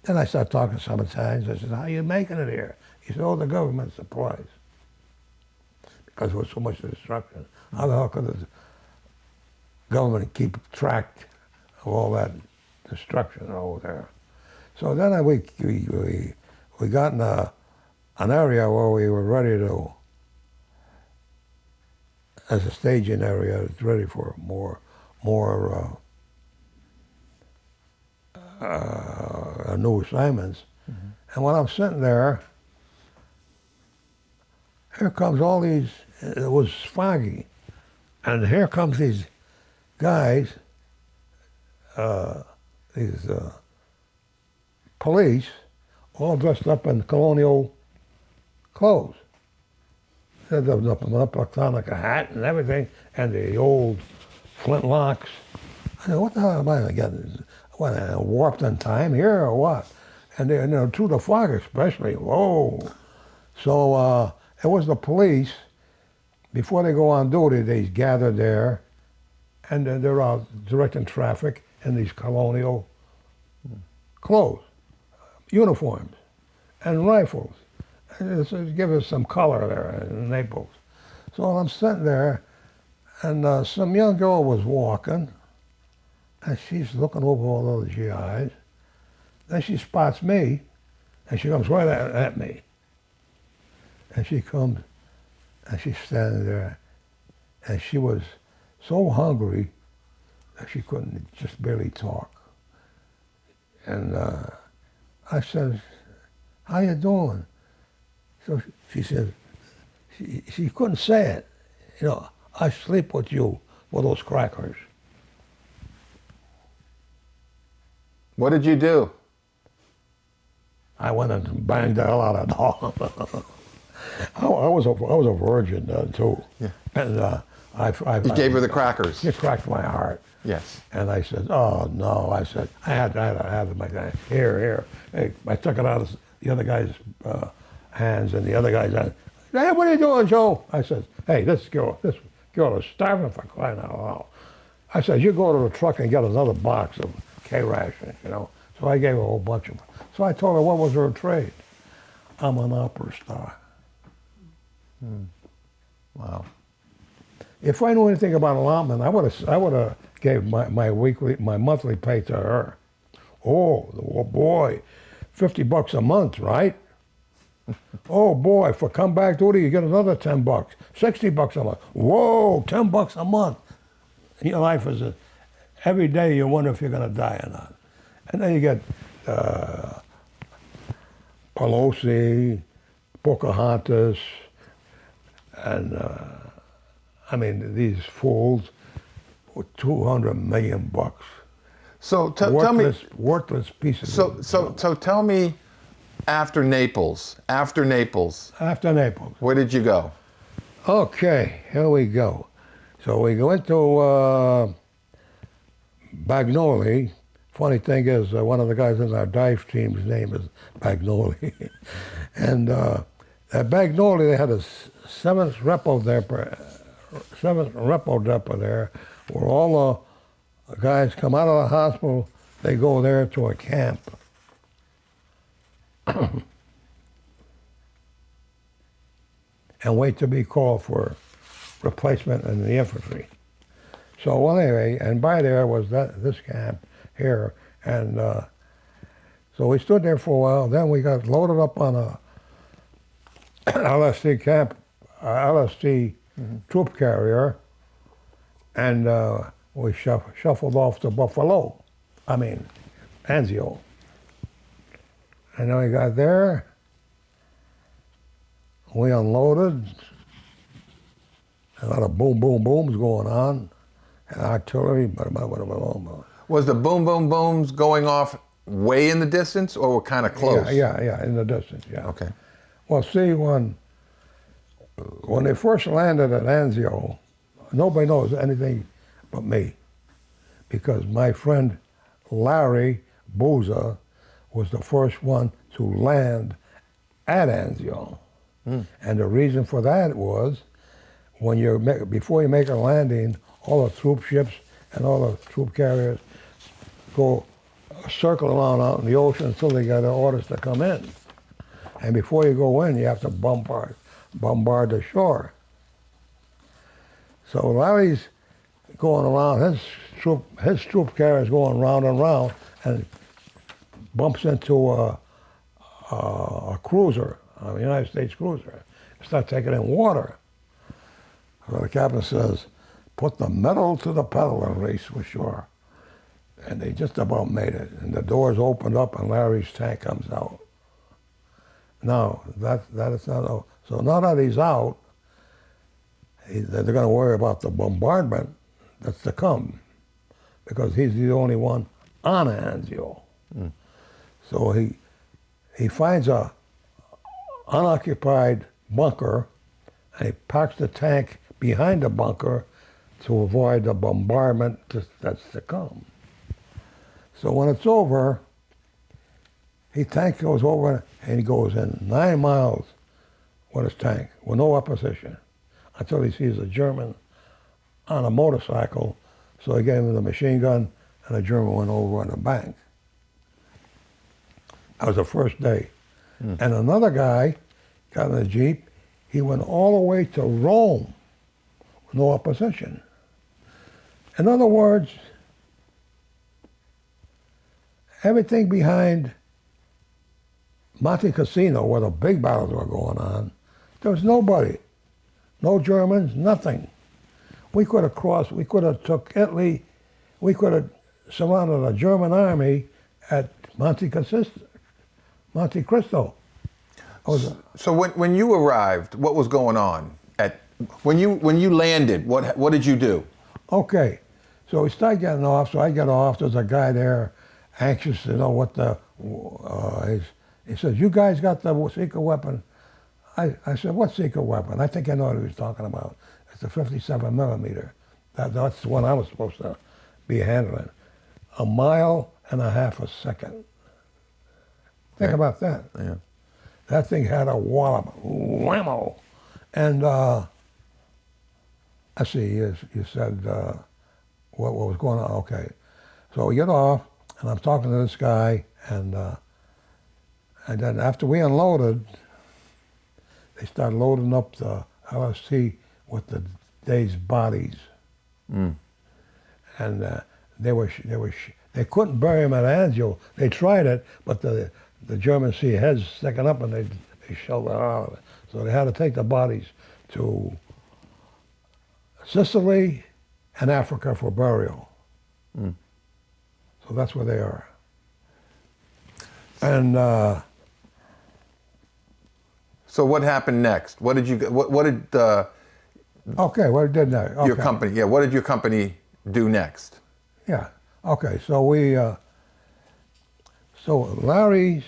then I started talking to some Italians. I said, "How are you making it here?" He said, "Oh, the government supplies." Because there was so much destruction. How the hell could the government keep track of all that destruction over there? So then we got in an area where we were ready to, as a staging area, it's ready for more new assignments. Mm-hmm. And when I'm sitting there, here comes all these, it was foggy, and here comes these guys, these police, all dressed up in colonial clothes. They had up on like a hat and everything, and the old flintlocks. I said, what the hell am I getting? What, warped in time here or what? And they, through the fog especially, whoa. So it was the police. Before they go on duty, they gather there, and then they're out directing traffic in these colonial clothes, uniforms, and rifles. And to give us some color there in Naples. So I'm sitting there, and some young girl was walking, and she's looking over all those GIs. Then she spots me, and she comes right at me. And she comes, and she's standing there, and she was so hungry that she couldn't just barely talk. And I said, "How you doing?" So she said, she couldn't say it. "I sleep with you with those crackers." What did you do? I went and banged the hell out of the dog. I was a virgin then too. Yeah. And You gave her the crackers. It cracked my heart. Yes. And I said, oh no. I said, I had to make that. Here. Hey, I took it out of the other guy's hands, and the other guy's hand. Hey, what are you doing, Joe? I said, hey, this girl is starving for crying out loud. I said, you go to the truck and get another box of K-rations, you know. So I gave her a whole bunch of them. So I told her, what was her trade? I'm an opera star. Wow. If I knew anything about allotment, I would have gave my monthly pay to her. Oh boy, $50 a month, right? Oh boy, for come back duty, you get another $10, $60 a month. Whoa, $10 a month. Your life is every day you wonder if you're going to die or not. And then you get Pelosi, Pocahontas, and I mean these fools with $200 million. So tell me, worthless pieces. So tell me, after Naples, After Naples. where did you go? Okay, here we go. So we went to Bagnoli. Funny thing is, one of the guys in our dive team's name is Bagnoli. And at Bagnoli, they had a seventh repo depot there, where all the guys come out of the hospital, they go there to a camp. And wait to be called for replacement in the infantry. So well, anyway, and by there was this camp here, and so we stood there for a while. Then we got loaded up on a LST troop carrier, and we shuffled off to Buffalo. I mean, Anzio. And then we got there. We unloaded. A lot of boom, boom, booms going on, and artillery. Was the boom, boom, booms going off way in the distance, or were kind of close? Yeah, in the distance, yeah. Okay. Well, see, when they first landed at Anzio, nobody knows anything but me, because my friend Larry Booza was the first one to land at Anzio. And the reason for that was, before you make a landing, all the troop ships and all the troop carriers go circle around out in the ocean until they get orders to come in. And before you go in, you have to bombard the shore. So Larry's going around, his troop carrier is going round and round, and bumps into a cruiser, a United States cruiser. Start taking in water. So the captain says, put the metal to the pedal and race for shore. And they just about made it. And the doors opened up and Larry's tank comes out. Now, that is not out. So now that he's out, they're going to worry about the bombardment that's to come, because he's the only one on Anzio. So he finds a unoccupied bunker, and he parks the tank behind the bunker to avoid the bombardment that's to come. So when it's over, tank goes over and he goes in 9 miles with his tank with no opposition until he sees a German on a motorcycle. So he gave him the machine gun, and the German went over on the bank. That was the first day. And another guy got in a Jeep. He went all the way to Rome with no opposition. In other words, everything behind Monte Cassino, where the big battles were going on, there was nobody. No Germans, nothing. We could have crossed, we could have took Italy, we could have surrounded a German army at Monte Cristo. So when you arrived, what was going on? When you landed, what did you do? Okay, so we started getting off. So I get off. There's a guy there, anxious to know what he says, you guys got the secret weapon? I said, what secret weapon? I think I know what he was talking about. It's a 57 millimeter. That's the one I was supposed to be handling. 1.5 miles a second. Think Okay. about that. Yeah. That thing had a wallop, whammo. And I see, you said what was going on. Okay. So we get off, and I'm talking to this guy, and then after we unloaded, they started loading up the LST with the day's bodies. Mm. And they couldn't bury him at Anzio. They tried it, but the Germans see heads sticking up, and they shoved it out of it. So they had to take the bodies to Sicily and Africa for burial. Mm. So that's where they are. And So what happened next? What did you? What did okay, what did that? Okay. your company? Yeah. What did your company do next? Yeah. Okay. So we. So Larry's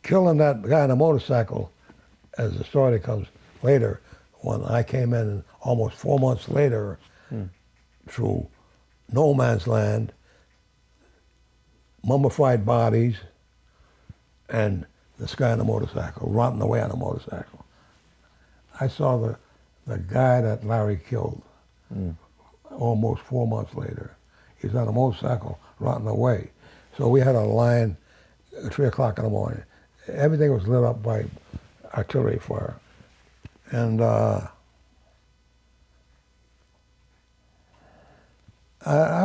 killing that guy on a motorcycle, as the story comes later, when I came in almost 4 months later through no man's land, mummified bodies, and this guy on a motorcycle, rotting away on a motorcycle. I saw the guy that Larry killed almost 4 months later. He's on a motorcycle, rotting away. So we had a line at 3 o'clock in the morning. Everything was lit up by artillery fire. And I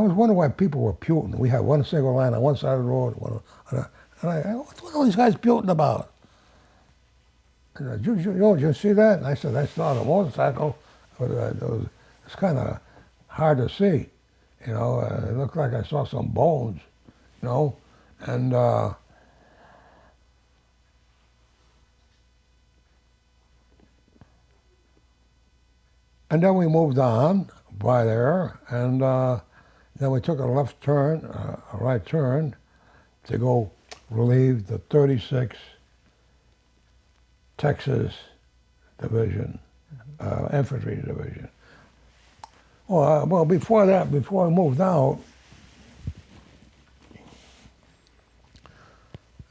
was wondering why people were puting. We had one single line on one side of the road. And I what are all these guys puting about? And did you see that? And I said, I saw the motorcycle. But it's kind of hard to see. You know, it looked like I saw some bones, you know. And then we moved on by there, and then we took a left turn, a right turn, to go relieve the 36th Texas Division, Infantry Division. Well, before that, before we moved out,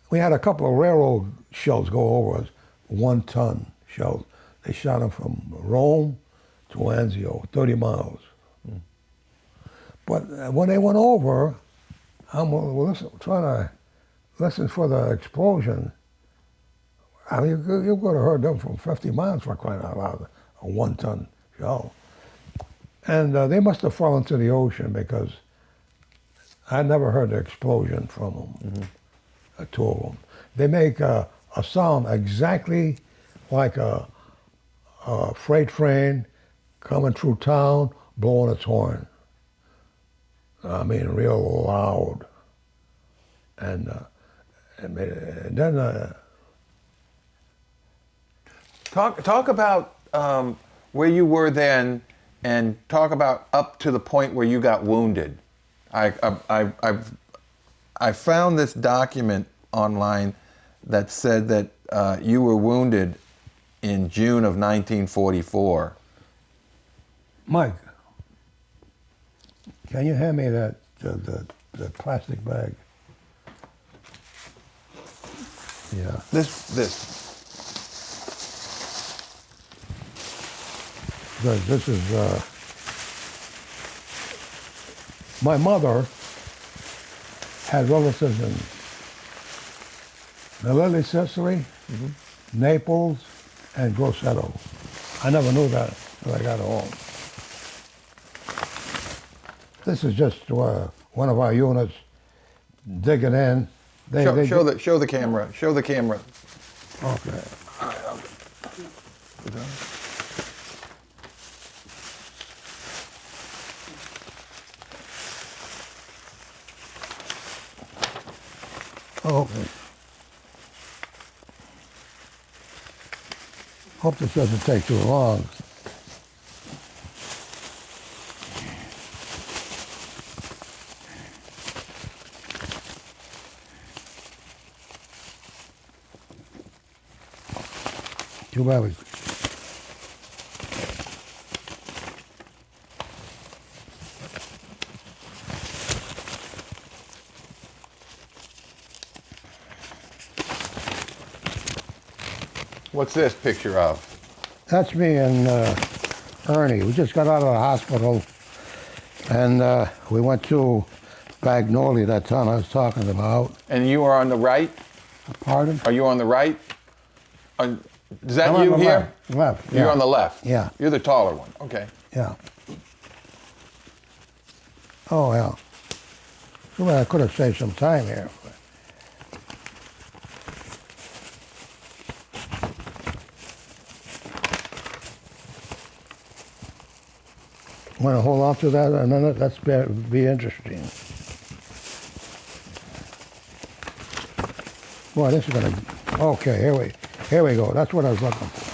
we had a couple of railroad shells go over us, 1-ton shells. They shot them from Rome to Anzio, 30 miles. But when they went over, I'm trying to listen for the explosion. I mean, you could have heard them from 50 miles for crying out loud, a 1-ton shell. And they must have fallen to the ocean because I never heard the explosion from them, two of them. They make a sound exactly like a freight train coming through town, blowing its horn. I mean, real loud. And then Talk about where you were then, and talk about up to the point where you got wounded. I found this document online that said that you were wounded in June of 1944. Mike, can you hand me that the plastic bag? Yeah. This. This is my mother had relatives in Melilli, Sicily, Naples, and Grosseto. I never knew that until I got home. This is just one of our units digging in. Show the camera. Show the camera. Okay. Okay. Hope this doesn't take too long. Too bad we... What's this picture of? That's me and Ernie. We just got out of the hospital, and we went to Magnolia, that town I was talking about. And you are on the right? Pardon? Are you on the right? Is that I'm you on the here? Left. You're yeah. on the left? Yeah. You're the taller one. Okay. Yeah. Oh, yeah. Well, I could have saved some time here. Want to hold on to that a minute? That's be interesting. Boy, this is gonna. Okay, here we go. That's what I was looking for.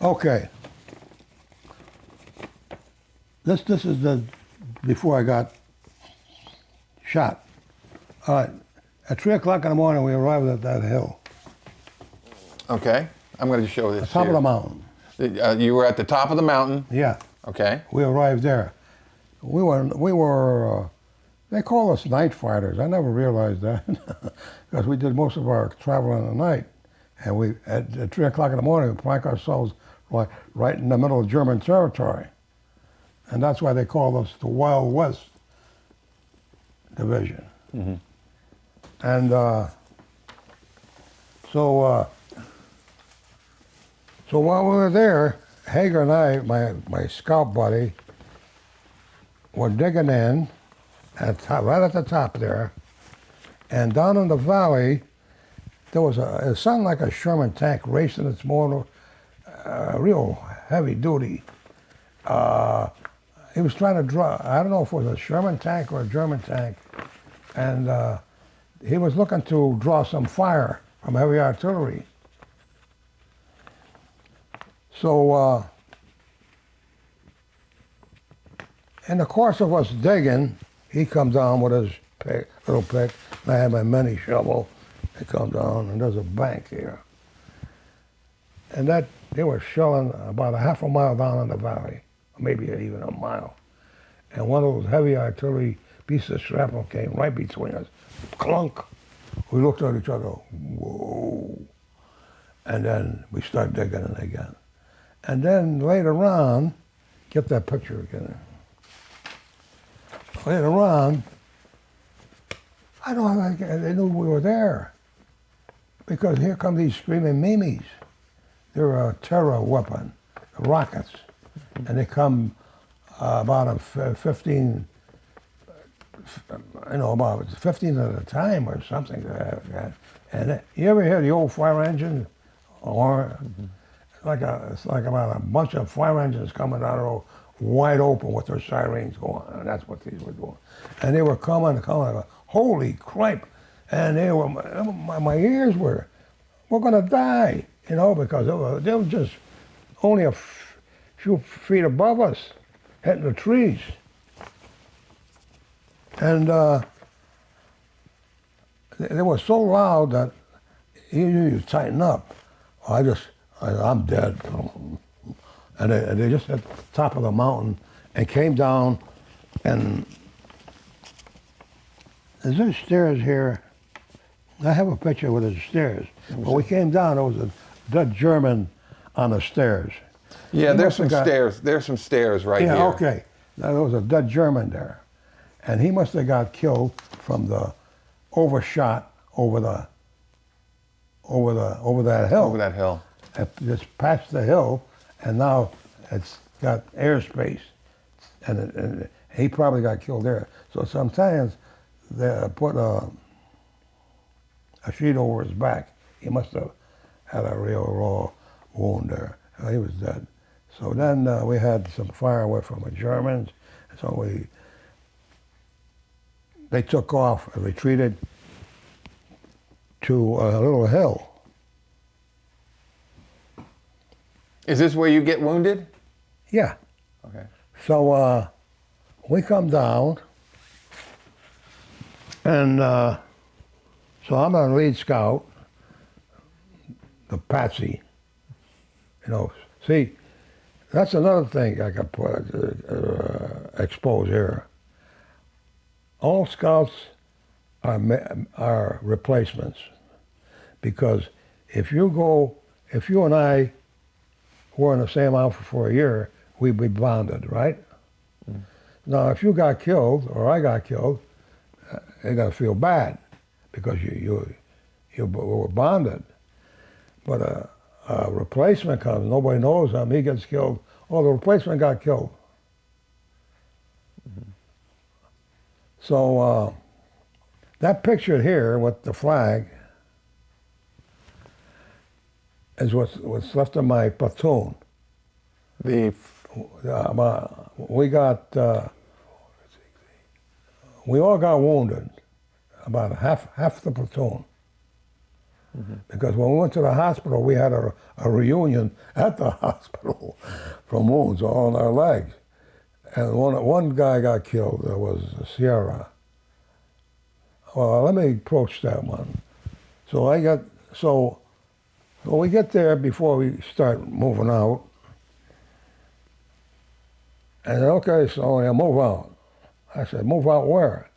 Okay. This is the before I got shot. All right. At 3 o'clock in the morning, we arrived at that hill. Okay. I'm going to show this. Top here. of the mountain. You were at the top of the mountain. Yeah. Okay. We arrived there. We were. They call us night fighters. I never realized that because we did most of our traveling at night, and we at 3 o'clock in the morning we plank ourselves right in the middle of German territory, and that's why they call us the Wild West Division. Mm-hmm. And so while we were there, Hager and I, my scout buddy, were digging in right at the top there, and down in the valley, there was it sounded like a Sherman tank racing its motor, real heavy duty. He was trying to draw, I don't know if it was a Sherman tank or a German tank, and he was looking to draw some fire from heavy artillery. So, in the course of us digging, he comes down with his little pick, and I had my mini shovel. He comes down, and there's a bank here. And that, they were shelling about a half a mile down in the valley, maybe even a mile. And one of those heavy artillery pieces of shrapnel came right between us. Clunk. We looked at each other, whoa. And then we started digging in again. And then later on, get that picture again. Later on, I don't know, they knew we were there. Because here come these screaming Mimis. They're a terror weapon, rockets. And they come about 15, about 15 at a time or something like that. And you ever hear the old fire engine? Or it's like about a bunch of fire engines coming out of wide open with their sirens going, and that's what these were doing. And they were coming, holy crap! And they were, my ears were, we're gonna die, because they were just only a few feet above us, hitting the trees. And they were so loud that you tighten up. I'm dead. And they just hit the top of the mountain and came down, and is there stairs here? I have a picture with the stairs. When we came down, there was a dead German on the stairs. Yeah, there's some stairs. There's some stairs right here. Yeah, okay. Now, there was a dead German there. And he must have got killed from the overshot over that hill. Over that hill. It just passed the hill, and now it's got airspace, and he probably got killed there. So sometimes they put a sheet over his back. He must have had a real raw wound there. He was dead. So then we had some firewood from the Germans, so they took off and retreated to a little hill. Is this where you get wounded? Yeah. Okay. So we come down, and So I'm a lead scout, the patsy. You know, see, that's another thing I could expose here. All scouts are replacements, because if you and I were in the same outfit for a year, we'd be bonded, right? Now, if you got killed or I got killed, they're gonna feel bad because you were bonded. But a replacement comes, nobody knows him, he gets killed. Oh, the replacement got killed. So that picture here with the flag is what's left of my platoon. We all got wounded, about half the platoon. Because when we went to the hospital, we had a reunion at the hospital from wounds all on our legs. And one guy got killed. There was Sierra. Well, let me approach that one. So we get there before we start moving out. And said, okay, so yeah, move out. I said, move out where?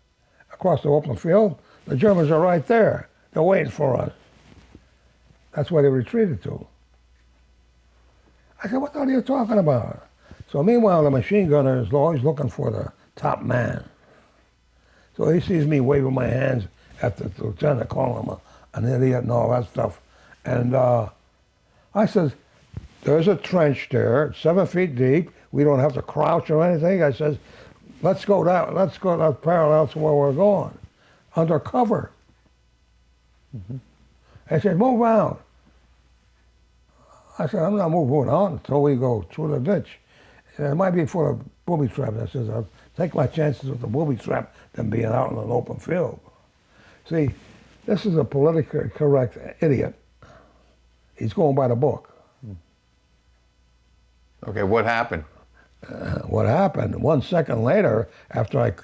Across the open field? The Germans are right there. They're waiting for us. That's where they retreated to. I said, what the hell are you talking about? So meanwhile, the machine gunner is always looking for the top man. So he sees me waving my hands at the lieutenant, calling him an idiot and all that stuff. And I said, there's a trench there, 7 feet deep. We don't have to crouch or anything. I says, let's go that parallel to where we're going, under cover. I said, move out. I said, I'm not moving on until we go through the ditch. It might be full of booby traps. I says, I'll take my chances with the booby trap than being out in an open field. See, this is a politically correct idiot. He's going by the book. Okay, what happened? What happened? 1 second later, after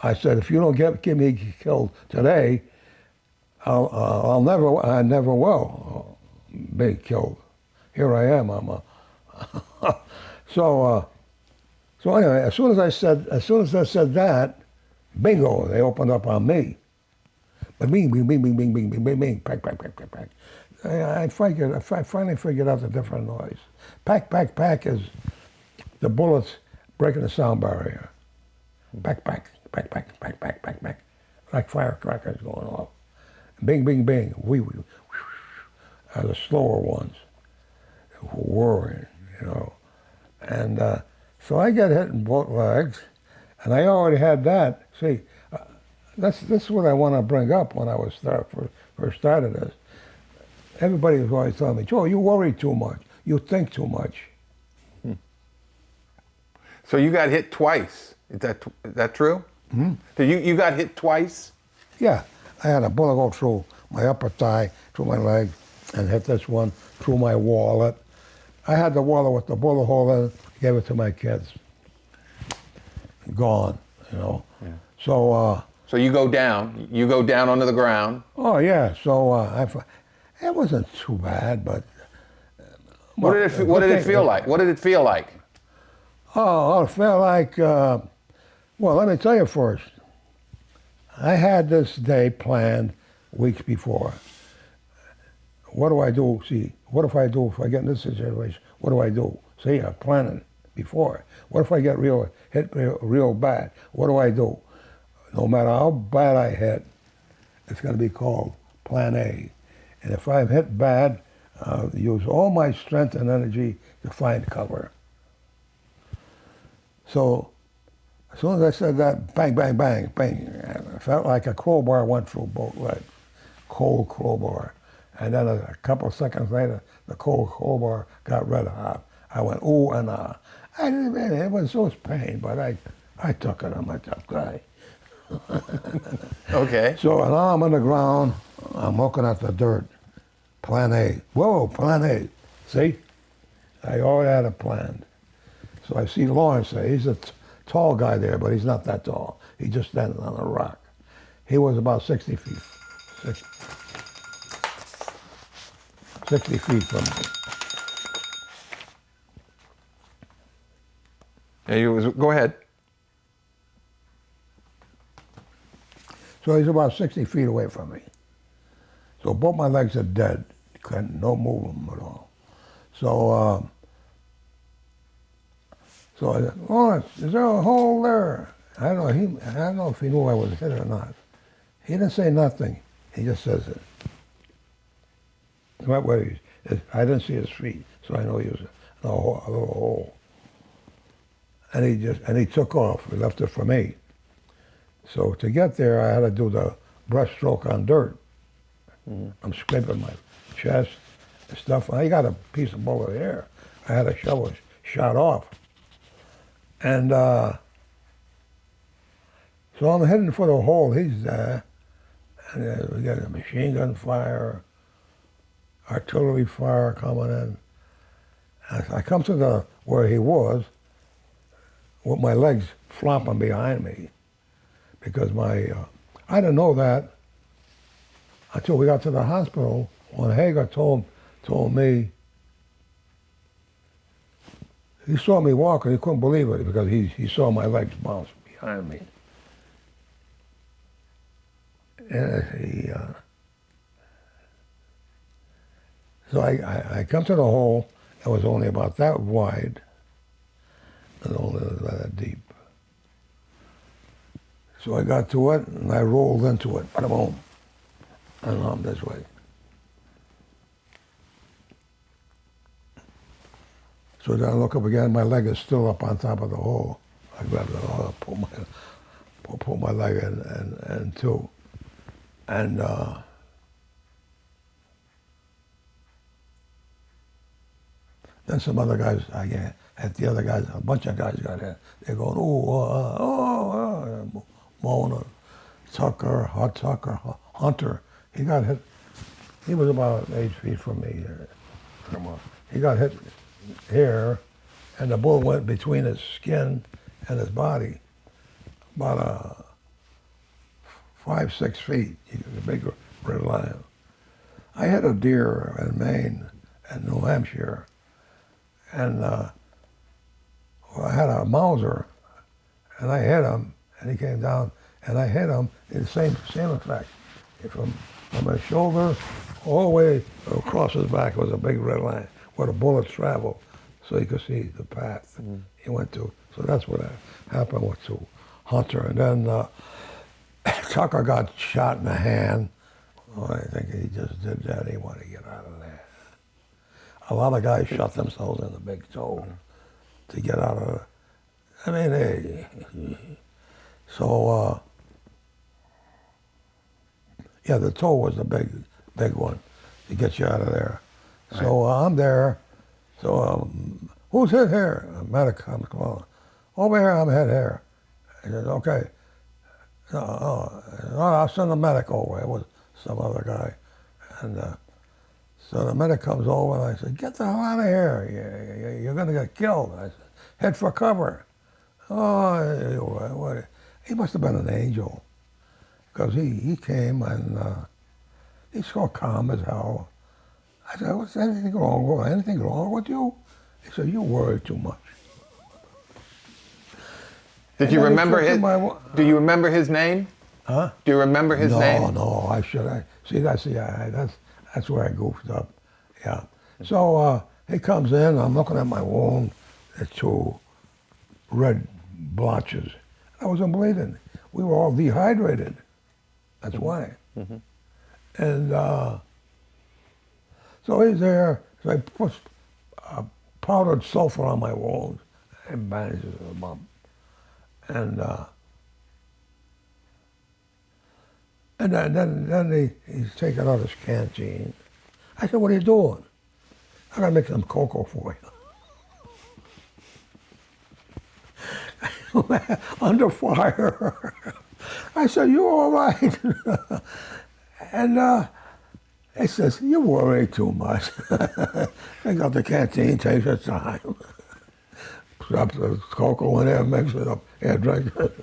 I said, if you don't get me killed today, I never will be killed. Here I am. So anyway, as soon as I said that, bingo, they opened up on me. But bing, bing, bing, bing, bing, bing, bing, bing, bing, pack, pack, pack, pack, pack. I finally figured out the different noise. Pack, pack, pack is the bullets breaking the sound barrier. Pack, pack, pack, pack, pack, pack, pack, pack, like firecrackers going off. Bing, bing, bing, wee, wee, are the slower ones, whirring, you know. And so I get hit in both legs, and I already had that. See, this is what I want to bring up when I was first started this. Everybody was always telling me, Joe, you worry too much. You think too much. So you got hit twice. Is that true? Mm-hmm. So you got hit twice? Yeah. I had a bullet go through my upper thigh, through my leg, and hit this one through my wallet. I had the wallet with the bullet hole in it, gave it to my kids. Gone, you know. Yeah. So you go down onto the ground. Oh yeah, so it wasn't too bad, but What did it feel like? What did it feel like? Oh, it felt like, well, let me tell you first. I had this day planned weeks before. What do I do? See, what if I get in this situation? What do I do? See, I planned it before. What if I get hit real bad? What do I do? No matter how bad I hit, it's going to be called Plan A. And if I'm hit bad, I'll use all my strength and energy to find cover. So as soon as I said that, bang, bang, bang, bang, I felt like a crowbar went through both legs, cold crowbar. And then a couple of seconds later, the cold crowbar got red hot. I went, ooh and ah. It was so pain, but I took it. I'm a tough guy. Okay. So now I'm on the ground. I'm looking at the dirt. Plan A. Whoa, Plan A. See? I already had it planned. So I see Lawrence there. He's a tall guy there, but he's not that tall. He just standing on a rock. He was about 60 feet, 60 feet from me. Yeah, go ahead. So he's about 60 feet away from me. So both my legs are dead. No movement at all. So, so I said, Lawrence, is there a hole there? I don't know if he knew I was hit or not. He didn't say nothing. He just says it. Right where I didn't see his feet, so I know he was in a little hole. And he took off. He left it for me. So to get there, I had to do the breaststroke on dirt. I'm scraping my chest and stuff. I got a piece of bullet here. I had a shovel shot off. And so I'm heading for the hole. He's there. And we got a machine gun fire, artillery fire coming in. As I come to where he was, with my legs flopping behind me, because I didn't know that until we got to the hospital when Hager told me, he saw me walk and he couldn't believe it because he saw my legs bounce behind me. And so I come to the hole. It was only about that wide and only that deep. So I got to it and I rolled into it. Boom. And I'm this way. So then I look up again. My leg is still up on top of the hole. I grabbed it all, pull my leg in two. And then some other guys, a bunch of guys got in. They're going, Mona, Tucker, Hunter. He got hit. He was about 8 feet from me. He got hit here, and the bullet went between his skin and his body. About 5, 6 feet. He was a big red lion. I had a deer in Maine and New Hampshire, and I had a Mauser, and I hit him, and he came down, and I hit him in the same effect. From his shoulder all the way across his back was a big red line where the bullets traveled, so you could see the path he went to. So that's what happened with to Hunter. And then Tucker got shot in the hand. Well, I think he just did that. He wanted to get out of there. A lot of guys shot themselves in the big toe to get out of it. I mean, so yeah, the toe was the big one to get you out of there. Right. So I'm there. So who's hit here? A medic comes along. Over here, I'm hit here. I said, okay. No, I'll send a medic over. It was some other guy. And so the medic comes over and I said, get the hell out of here. You're going to get killed. I said, head for cover. Oh, he must have been an angel. Because he came and he's so calm as hell. I said, what's anything wrong with you? He said, you worry too much. Did you remember do you remember his name? Huh? Do you remember his name? No, I should. That's where I goofed up. Yeah. So he comes in, I'm looking at my wound, there's 2 red blotches. I wasn't bleeding. We were all dehydrated. That's why. Mm-hmm. And so he's there. So I put powdered sulfur on my wounds and bandages them up. And then he's taking out his canteen. I said, what are you doing? I gotta make some cocoa for you. Under fire. I said, you all right? And he says, you worry too much. Take out the canteen, takes your time. Drop the cocoa in there, mix it up, drink it.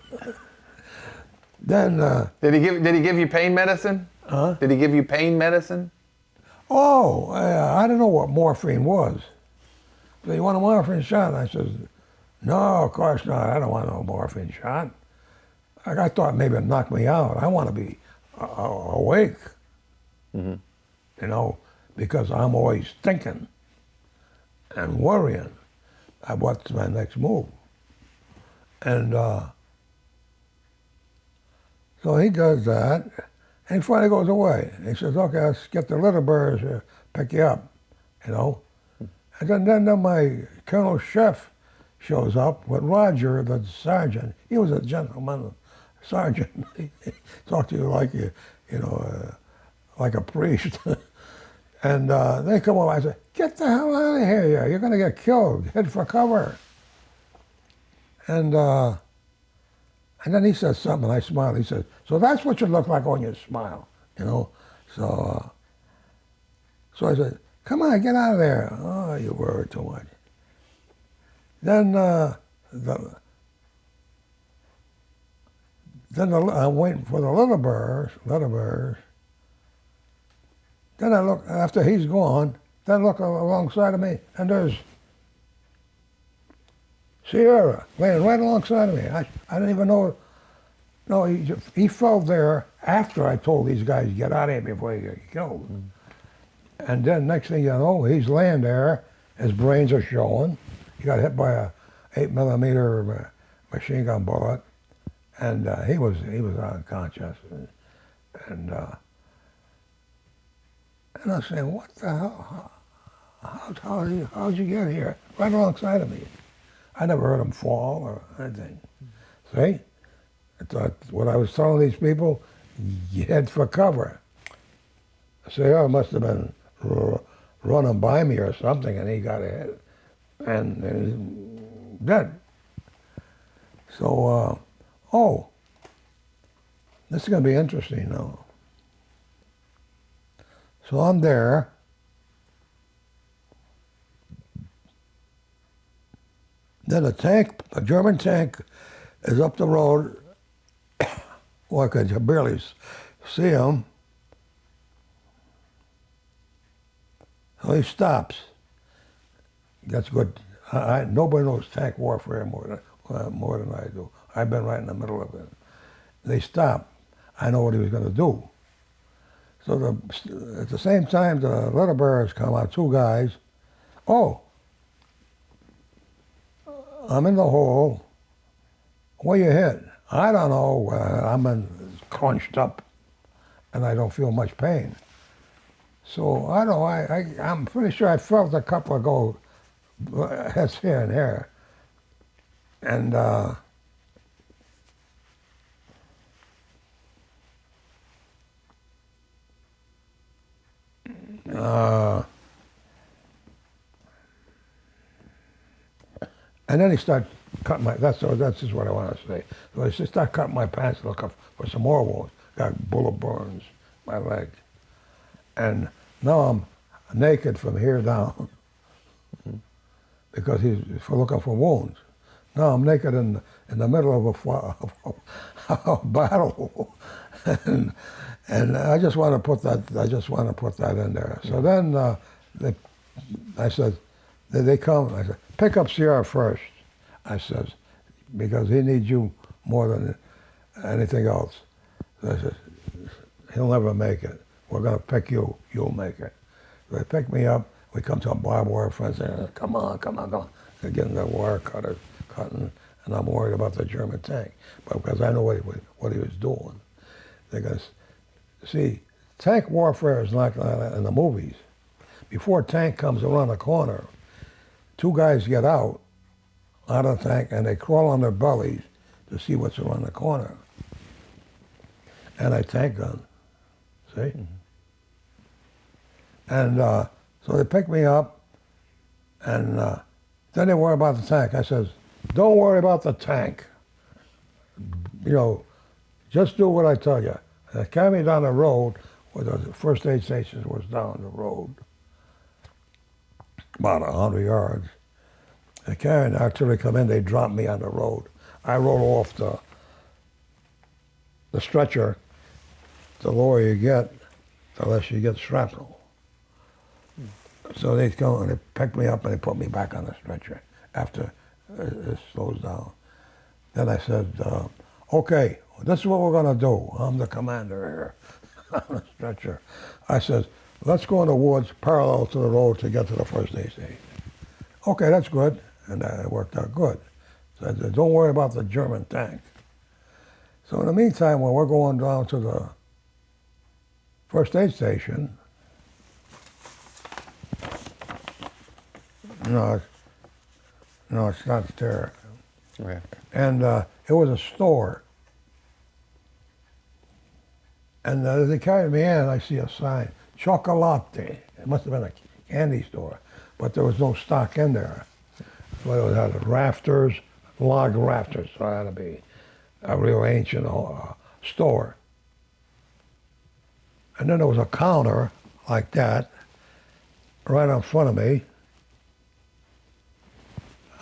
Then did he give you pain medicine? Did he give you pain medicine? Oh, I don't know what morphine was. So you want a morphine shot? I says, no, of course not. I don't want no morphine shot. I thought maybe it'd knock me out. I want to be awake, you know, because I'm always thinking and worrying about what's my next move. And so he does that, and he finally goes away. He says, okay, let's get the little birds to pick you up, you know. And then my Colonel Chef shows up with Roger, the sergeant. He was a gentleman sergeant. He talked to you like like a priest. And they come over. I said, "Get the hell out of here! You're going to get killed. Head for cover." And then he says something. I smiled. He said, "So that's what you look like when you smile, you know." So I said, "Come on, get out of there." "Oh, you worry too much." Then I'm waiting for the little birds. Then I look, after he's gone, then look alongside of me, and there's Sierra laying right alongside of me. I didn't even know. No, he fell there after I told these guys, get out of here before you get killed. And then next thing you know, he's laying there, his brains are showing. He got hit by a 8mm machine gun bullet, and he was unconscious. And I was saying, what the hell? How'd you get here? Right alongside of me. I never heard him fall or anything. See? I thought what I was telling these people, you head for cover. Sierra must have been running by me or something, and he got hit. And he's dead. So, this is going to be interesting now. So I'm there. Then a German tank is up the road. Well, I could barely see him. So he stops. That's good. Nobody knows tank warfare more than I do. I've been right in the middle of it. They stop. I know what he was going to do. So at the same time, the little birds come out, two guys. Oh, I'm in the hole. Where you hit? I don't know. I'm crunched up, and I don't feel much pain. So I don't know. I'm pretty sure I felt a couple of go hits here and there, and and then he started cutting my. That's just what I want to say. So he started cutting my pants, looking for some more wounds. Got bullet burns, my leg, and now I'm naked from here down because he's looking for wounds. Now I'm naked in the middle of a battle, and I just want to put that. I just want to put that in there. So then I said, they come. I said, pick up Sierra first. I says, because he needs you more than anything else. So I said, he'll never make it. We're going to pick you. You'll make it. So they pick me up. We come to a barbed wire fence. And come on. They're getting the wire cutter cutting, and I'm worried about the German tank, but because I know what he was doing. They're going to see. Tank warfare is like in the movies. Before a tank comes around the corner, two guys get out of the tank and they crawl on their bellies to see what's around the corner. And a tank gun, see? Mm-hmm. And so they pick me up, and then they worry about the tank. I says, don't worry about the tank. You know, just do what I tell you. And they carry me down the road where the first aid station was down the road, about 100 yards. They carry the artillery come in, they drop me on the road. I roll off the stretcher, the lower you get, the less you get shrapnel. So they go and they picked me up and they put me back on the stretcher after it slows down. Then I said, okay, this is what we're going to do. I'm the commander here on the stretcher. I said, let's go in the woods parallel to the road to get to the first aid station. Okay, that's good. And that worked out good. So I said, don't worry about the German tank. So in the meantime, when we're going down to the first aid station, it's not there. Okay. And it was a store. And as they carried me in, I see a sign, Chocolate. It must have been a candy store, but there was no stock in there. But it had rafters, log rafters, so it had to be a real ancient store. And then there was a counter like that, right in front of me.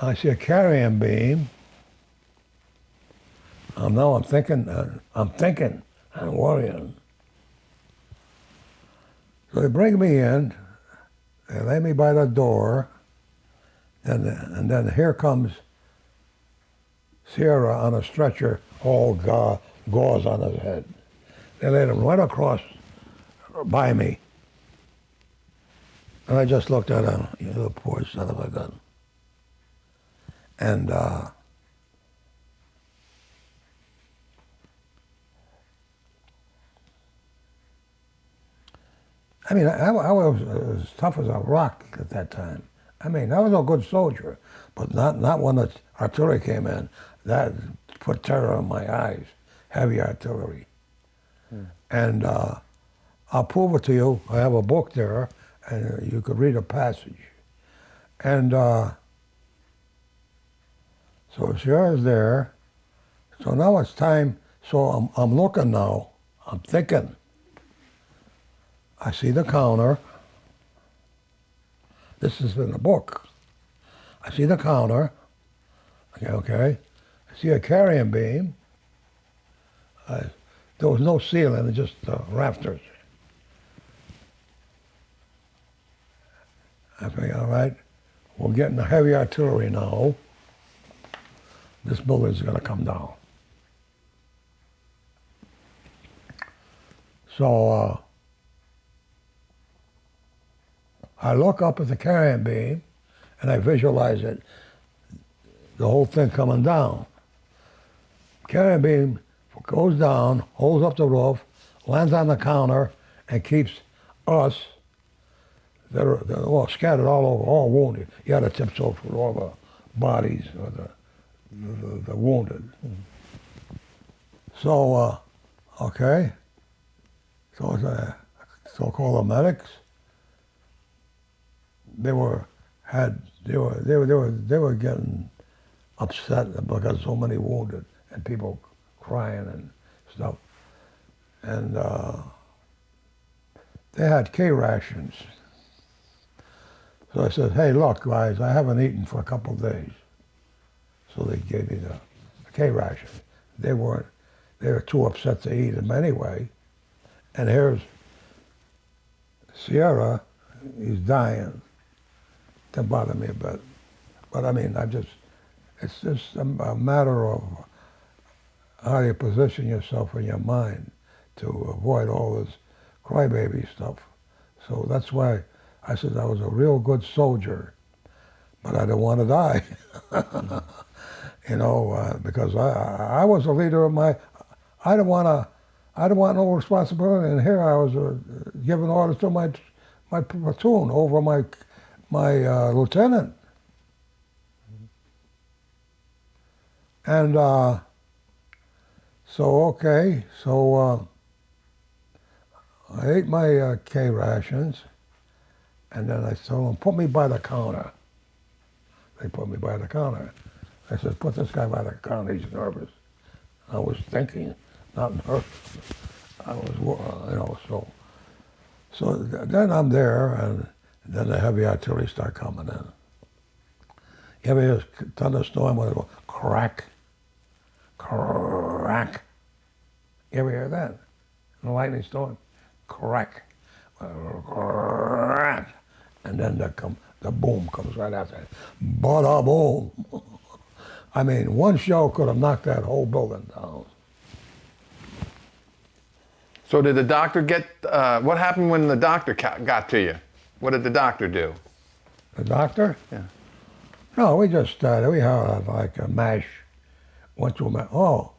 I see a carrying beam. Now I'm thinking, I'm worrying. So they bring me in, they lay me by the door, and then here comes Sierra on a stretcher, all gauze on his head. They laid him right across by me. And I just looked at him, you little poor son of a gun. And I mean, I was as tough as a rock at that time. I mean, I was a good soldier, but not when the artillery came in. That put terror in my eyes, heavy artillery. And I'll prove it to you. I have a book there, and you could read a passage. And so Sierra's there. So now it's time. So I'm looking now. I'm thinking. I see the counter. This is in the book. I see the counter. Okay. I see a carrying beam. There was no ceiling, just rafters. I think, all right, we're getting the heavy artillery now. This building's going to come down. So I look up at the carrying beam, and I visualize it, the whole thing coming down. Carrying beam goes down, holds up the roof, lands on the counter, and keeps us, they're all scattered all over, all wounded. You had to tiptoe through all the bodies of the wounded. So, okay, so the so-called medics, they were getting upset because so many wounded and people crying and stuff. And they had K rations. So I said, hey, look, guys, I haven't eaten for a couple of days. So they gave me the K ration. They were too upset to eat them anyway. And here's Sierra, he's dying. Didn't bother me a bit. But I mean, it's just a matter of how you position yourself in your mind to avoid all this crybaby stuff. So that's why I said I was a real good soldier, but I didn't want to die. Because I was a leader of my, I didn't want no responsibility, and here I was giving orders to my platoon over my lieutenant. And so I ate my K rations, and then I told them, put me by the counter. They put me by the counter. I said, put this guy by the counter, he's nervous. I was thinking, not nervous. I was, So then I'm there, and then the heavy artillery start coming in. You ever hear a thunderstorm when it goes crack, crack? You ever hear that? in a lightning storm, crack, and then the boom comes right after it. Bada boom. I mean, one shell could have knocked that whole building down. So did the doctor get, what happened when the doctor got to you? What did the doctor do? The doctor? Yeah. No, we just started. We had like a mash. Went to a mash. Oh,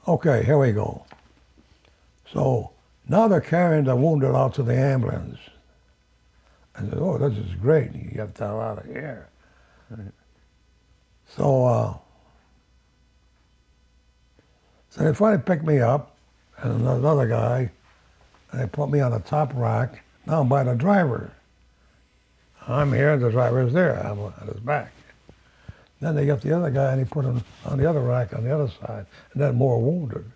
okay, here we go. So now they're carrying the wounded out to the ambulance. I said, oh, this is great. You get the hell out of here. Right. So they finally picked me up, and another guy, and they put me on the top rack. Now I'm by the driver. I'm here, the driver's there. I'm on his back. Then they got the other guy, and he put him on the other rack on the other side, and then more wounded.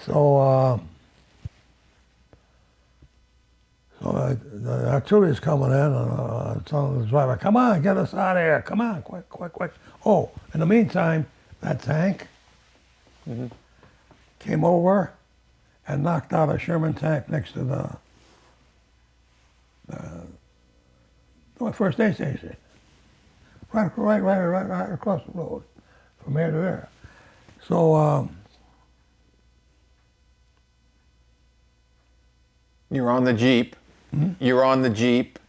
So the artillery's coming in, and telling the driver, come on, get us out of here. Come on, quick, quick, quick. Oh, in the meantime, that tank came over and knocked out a Sherman tank next to the first aid station. Right across the road, from here to there. So you're on the Jeep. You're on the Jeep.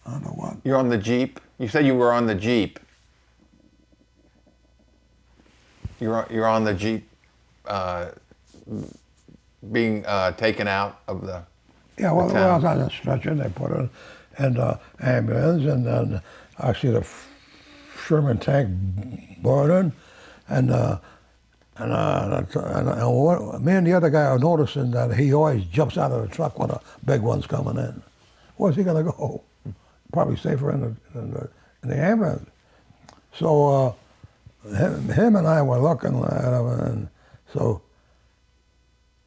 I don't know what. You're on the Jeep. You said you were on the Jeep. You're on the Jeep, being taken out of the. Yeah, well, I was on the stretcher, and they put it in the ambulance, and then I see the Sherman tank burning, and me and the other guy are noticing that he always jumps out of the truck when a big one's coming in. Where's he gonna go? Probably safer in the ambulance. So him and I were looking at him, and so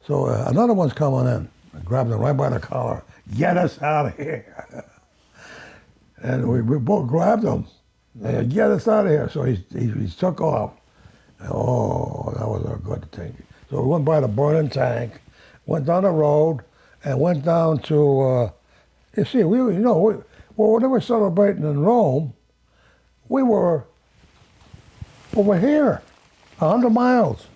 another one's coming in. I grabbed him right by the collar. Get us out of here! And we both grabbed him. And get us out of here! So he took off. Oh, that was a good thing. So we went by the burning tank, went down the road, and went down to. You see, when they were celebrating in Rome, we were over here, 100 miles.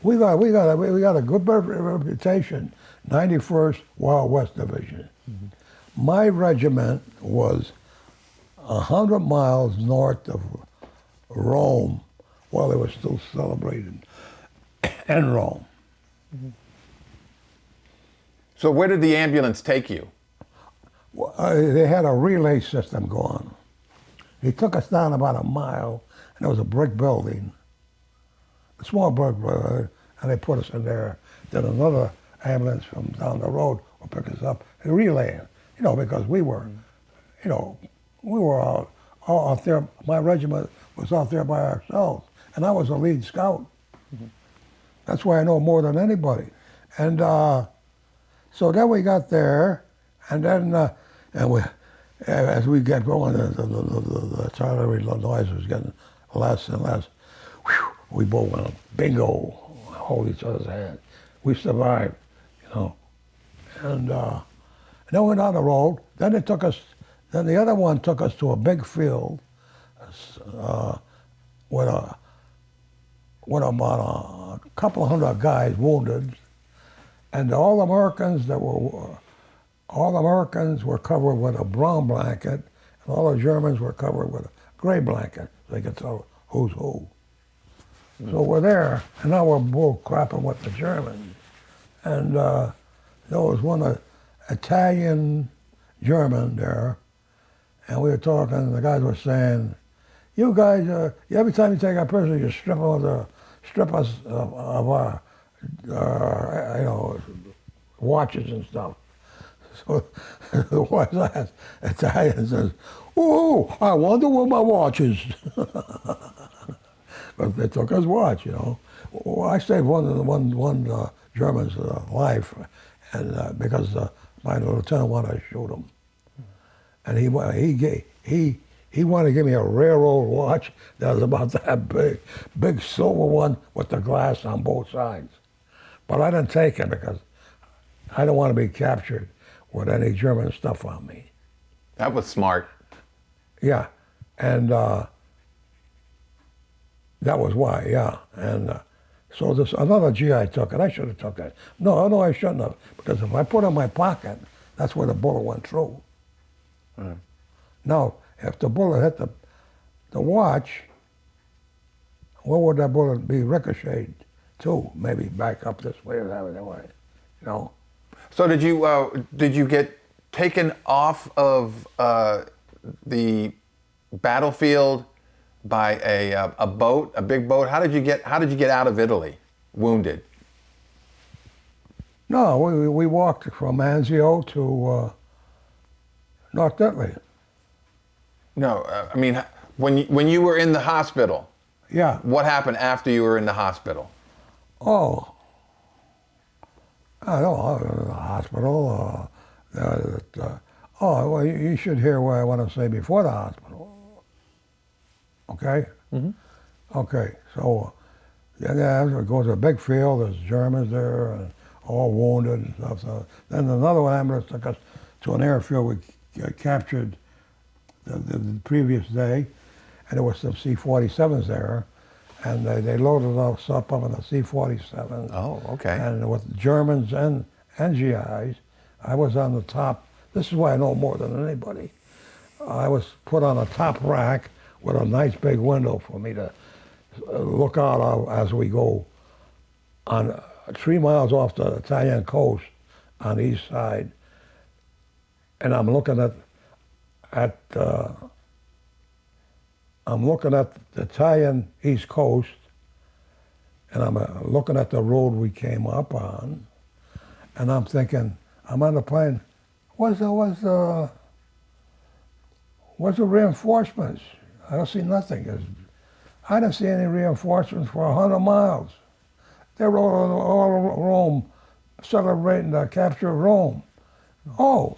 We got a good reputation, 91st Wild West Division. My regiment was 100 miles north of Rome while they were still celebrating in Rome. So where did the ambulance take you? Well, they had a relay system going. He took us down about a mile, and there was a brick building, a small brick building, and they put us in there. Then another ambulance from down the road will pick us up and relay it, because we were, we were all out there. My regiment was out there by ourselves, and I was a lead scout. That's why I know more than anybody. And so then we got there, and then as we got going, the artillery noise was getting less and less. Whew, we both went bingo, hold each other's hands. We survived, And then we went down the road. Then the other one took us to a big field with about a couple of hundred guys wounded, and all the Americans were covered with a brown blanket, and all the Germans were covered with a gray blanket. So they could tell who's who. So we're there, and now we're both crapping with the Germans. And there was one Italian German there, and we were talking, and the guys were saying, you guys, every time you take a prisoner, you strip us of our watches and stuff. So the wise ass Italian says, oh, I wonder where my watch is. But they took his watch, Well, I saved one German's life, and because my lieutenant wanted to shoot him, and he He wanted to give me a railroad watch that was about that big silver one with the glass on both sides. But I didn't take it because I don't want to be captured with any German stuff on me. That was smart. Yeah, and that was why, yeah. And so this another GI took it. I should have took it. No, I shouldn't have, because if I put it in my pocket, that's where the bullet went through. Now, if the bullet hit the watch, where would that bullet be ricocheted to? Maybe back up this way or that way, you know? So did you get taken off of the battlefield by a boat, a big boat? How did you get out of Italy, wounded? No, we walked from Anzio to North Italy. No, I mean when you were in the hospital. Yeah. What happened after you were in the hospital? Oh, I don't know, I was in the hospital. Oh, well, you should hear what I want to say before the hospital. Okay? Mm-hmm. Okay, so yeah, it goes to a big field, there's Germans there, and all wounded and stuff. So then another ambulance took us to an airfield we captured the previous day, and there were some C-47s there, and they loaded us up on the C-47s. Oh, okay. And with Germans and GIs, I was on the top. This is why I know more than anybody. I was put on a top rack with a nice big window for me to look out of as we go on 3 miles off the Italian coast on the east side. And I'm looking at the Italian east coast, and I'm looking at the road we came up on, and I'm thinking, I'm on the plane, where's the reinforcements? I don't see nothing. I didn't see any reinforcements for 100 miles. They were all Rome, celebrating the capture of Rome. Oh,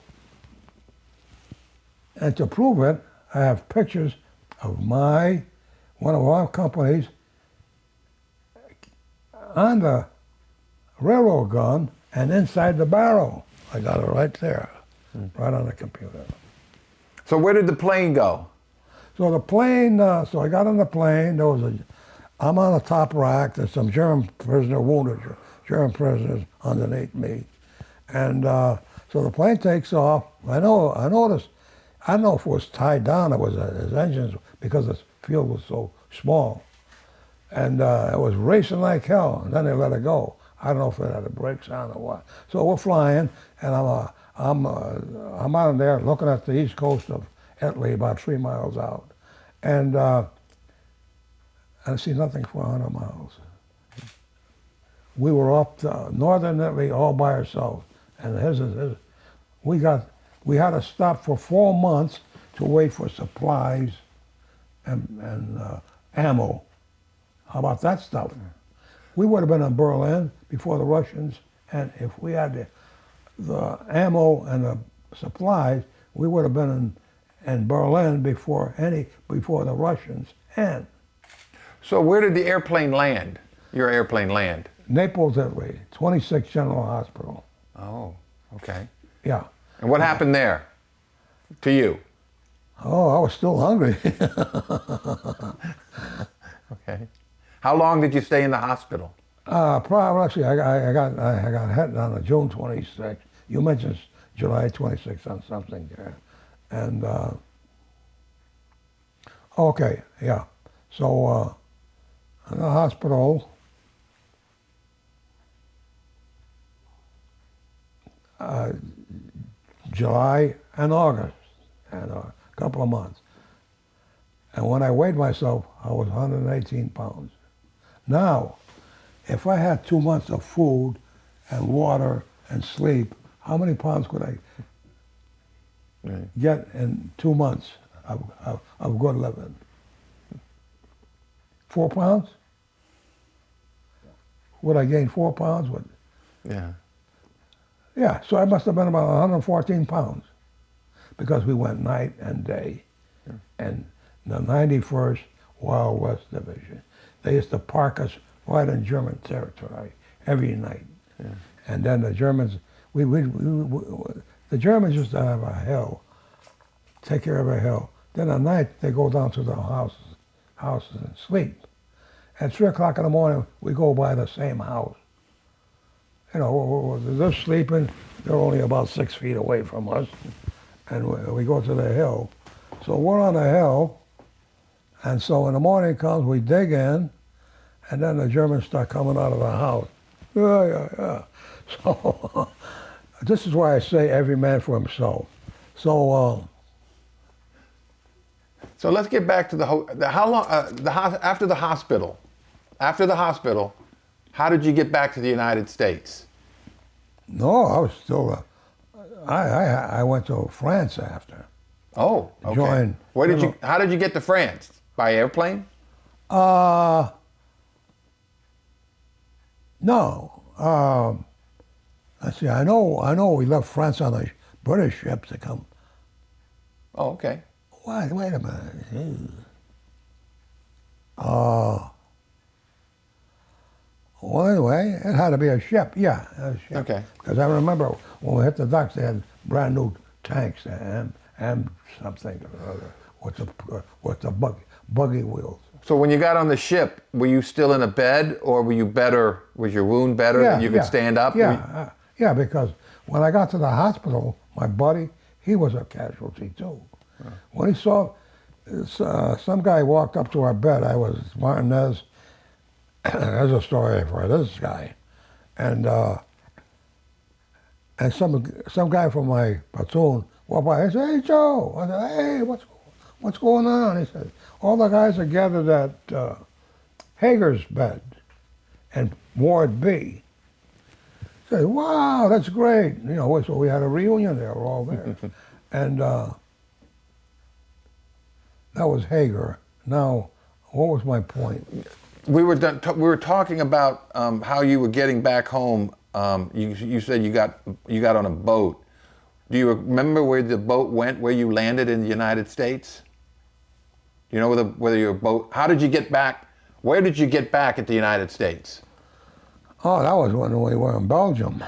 and to prove it, I have pictures of one of our companies on the railroad gun and inside the barrel. I got it right there, right on the computer. So where did the plane go? So the plane, so I got on the plane, I'm on the top rack, there's some German prisoner, wounded German prisoners underneath me. And so the plane takes off. I noticed, I don't know if it was tied down, it was his engines, because the field was so small. And it was racing like hell, and then they let it go. I don't know if it had the brakes on or what. So we're flying, and I'm out there looking at the east coast of Italy, about 3 miles out. And I see nothing for 100 miles. We were up to northern Italy all by ourselves. And we had to stop for 4 months to wait for supplies and ammo. How about that stuff? We would have been in Berlin before the Russians, and if we had the ammo and the supplies, we would have been in Berlin before the Russians. And So where did the airplane land? Your airplane land? Naples, Italy, 26 General Hospital. Oh, okay. Yeah. And what happened there to you? Oh, I was still hungry. Okay. How long did you stay in the hospital? Probably, actually, I got hit on June 26th. You mentioned July 26th on something there. And, okay, yeah. So, in the hospital, July and August, and a couple of months. And when I weighed myself, I was 118 pounds. Now, if I had 2 months of food and water and sleep, how many pounds could I get in 2 months of good living? 4 pounds? Would I gain 4 pounds? Yeah. Yeah, so I must have been about 114 pounds because we went night and day. and the 91st Wild West Division. They used to park us right in German territory every night. And then the Germans, the Germans used to have a hill, take care of a hill. Then at night, they go down to the houses and sleep. At 3 o'clock in the morning, we go by the same house. You know, they're sleeping, they're only about 6 feet away from us, and we go to the hill. So we're on the hill, and so when the morning comes, we dig in, and then the Germans start coming out of the house. Yeah. So this is why I say every man for himself. So So let's get back to how long after the hospital. After the hospital, how did you get back to the United States? no, I was still. I went to France after. Oh, okay. Joined. How did you get to France? By airplane? No. Let's see. I know. We left France on a British ship to come. Oh, okay. Wait a minute. Well, anyway, it had to be a ship. Yeah, a ship. Okay. Because I remember when we hit the docks, they had brand new tanks, and something or other with the buggy wheels. So when you got on the ship, were you still in a bed, or were you better? Was your wound better that you could stand up? Yeah, because when I got to the hospital, my buddy, he was a casualty too. When he saw some guy walked up to our bed, I was Martinez. There's a story for this guy, and some guy from my platoon walked by. I said, "Hey, Joe." I said, "Hey, what's going on?" He said, "All the guys are gathered at Hager's bed in Ward B." I said, "Wow, that's great." You know, so we had a reunion there. We're all there, and that was Hager. Now, what was my point? We were talking about how you were getting back home. You said you got on a boat. Do you remember where the boat went? Where you landed in the United States? Do you know whether your boat? How did you get back? Where did you get back at the United States? Oh, that was when we were in Belgium.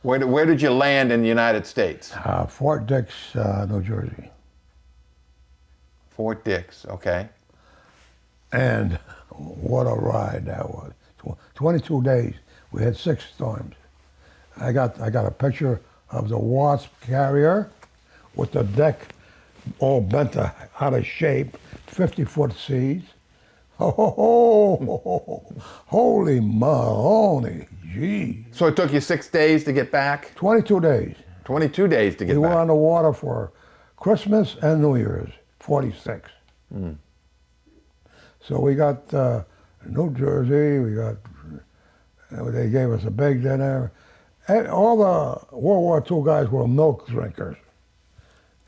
Where did you land in the United States? Fort Dix, New Jersey. Fort Dix. Okay. And what a ride that was. 22 days. We had 6 storms. I got a picture of the Wasp carrier with the deck all bent out of shape, 50-foot seas. Oh, holy moly, gee. So it took you 6 days to get back? 22 days. 22 days to get We back. were on the water for Christmas and New Year's, 46. So we got New Jersey, they gave us a big dinner. And all the World War II guys were milk drinkers.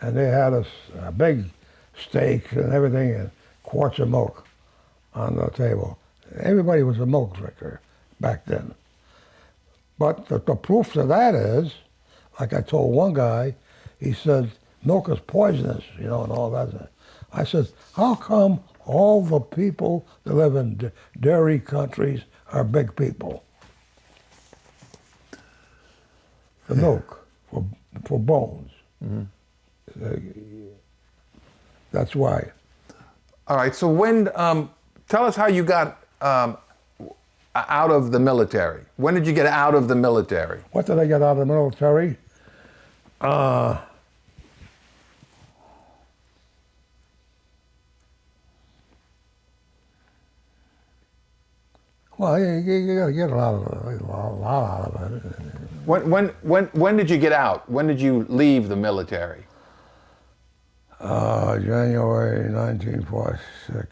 And they had us a big steak and everything and quarts of milk on the table. Everybody was a milk drinker back then. But the proof to that is, like I told one guy, he said, milk is poisonous, you know, and all that. I said, how come all the people that live in dairy countries are big people? The milk for bones. That's why. All right. So when tell us how you got out of the military. When did you get out of the military? What did I get out of the military? Well, you got to get a lot out of it. When did you get out? When did you leave the military? January 1946.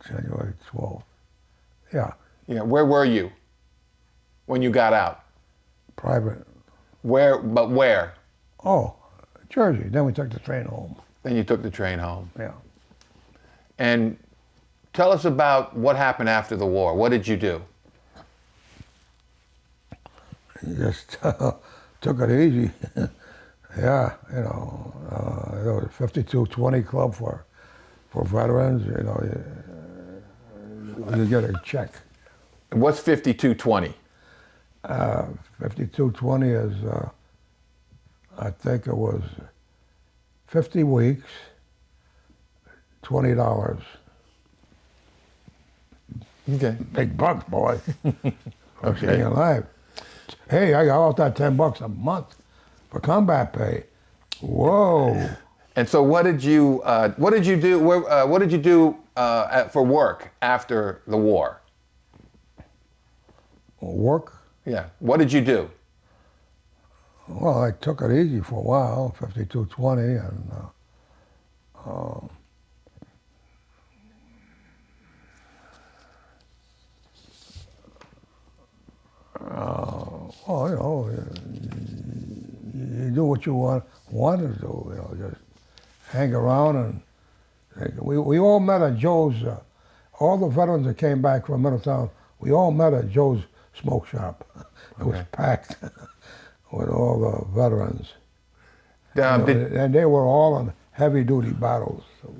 January 12th. Yeah. Yeah. Where were you when you got out? Private. Where? Oh, Jersey. Then we took the train home. Then you took the train home. Yeah. And tell us about what happened after the war. What did you do? Just took it easy. Yeah, there was a 5220 club for veterans. You get a check. What's 5220? 5220 is, I think it was 50 weeks, $20. Okay. Big bucks, boy. For Okay. staying alive. Hey, I got out that $10 a month for combat pay. Whoa. And so, what did you do? What did you do for work after the war? Work? Yeah. What did you do? Well, I took it easy for a while, 5220, and well, you do what you want to do, just hang around and we all met at Joe's, all the veterans that came back from Middletown, we all met at Joe's smoke shop. It was packed with all the veterans. And they were all in heavy duty battles. So.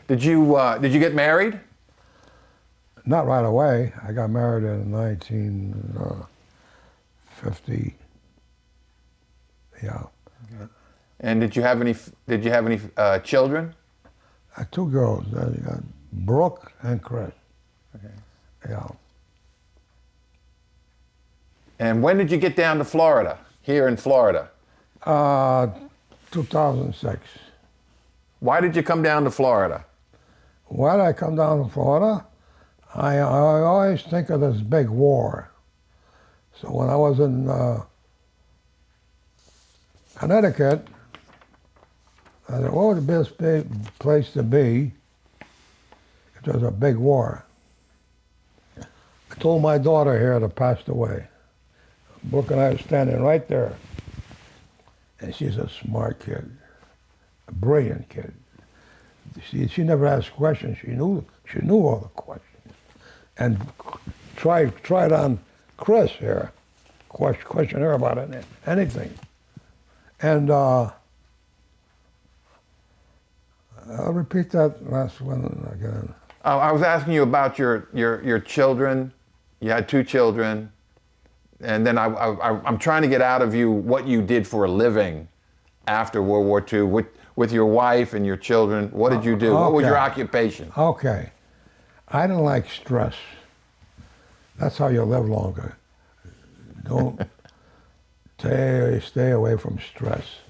Did you get married? Not right away. I got married in 1950. Yeah. Okay. And did you have any children? I had two girls. I got Brooke and Chris. Okay. Yeah. And when did you get down to Florida? Here in Florida? 2006. Why did you come down to Florida? Why did I come down to Florida? I always think of this big war. So when I was in Connecticut, I said, what would the best place to be if there was a big war? I told my daughter here that passed away. Brooke and I were standing right there. And she's a smart kid, a brilliant kid. She never asked questions. She knew all the questions. And tried on Chris here, question her about anything. And I'll repeat that last one again. I was asking you about your children. You had two children. And then I'm trying to get out of you what you did for a living after World War II with your wife and your children. What did you do? Okay. What was your occupation? Okay. I didn't like stress. That's how you live longer. Don't stay away from stress.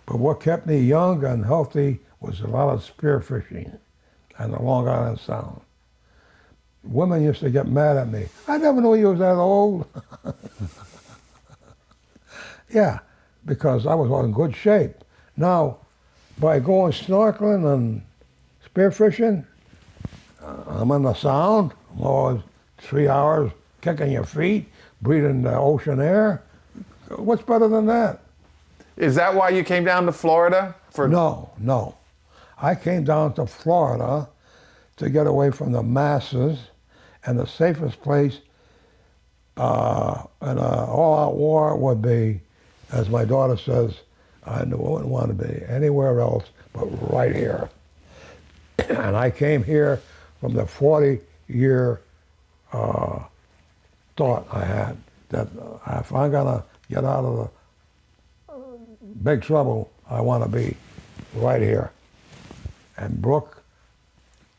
But what kept me young and healthy was a lot of spearfishing on the Long Island Sound. Women used to get mad at me. I never knew you was that old. Yeah, because I was in good shape. Now, by going snorkeling and spearfishing, I'm in the Sound. I'm always 3 hours kicking your feet, breathing the ocean air. What's better than that? Is that why you came down to Florida? No. I came down to Florida to get away from the masses, and the safest place in an all-out war would be, as my daughter says, I wouldn't want to be anywhere else but right here. And I came here from the 40-year thought I had that if I'm gonna get out of the big trouble, I want to be right here. And Brooke,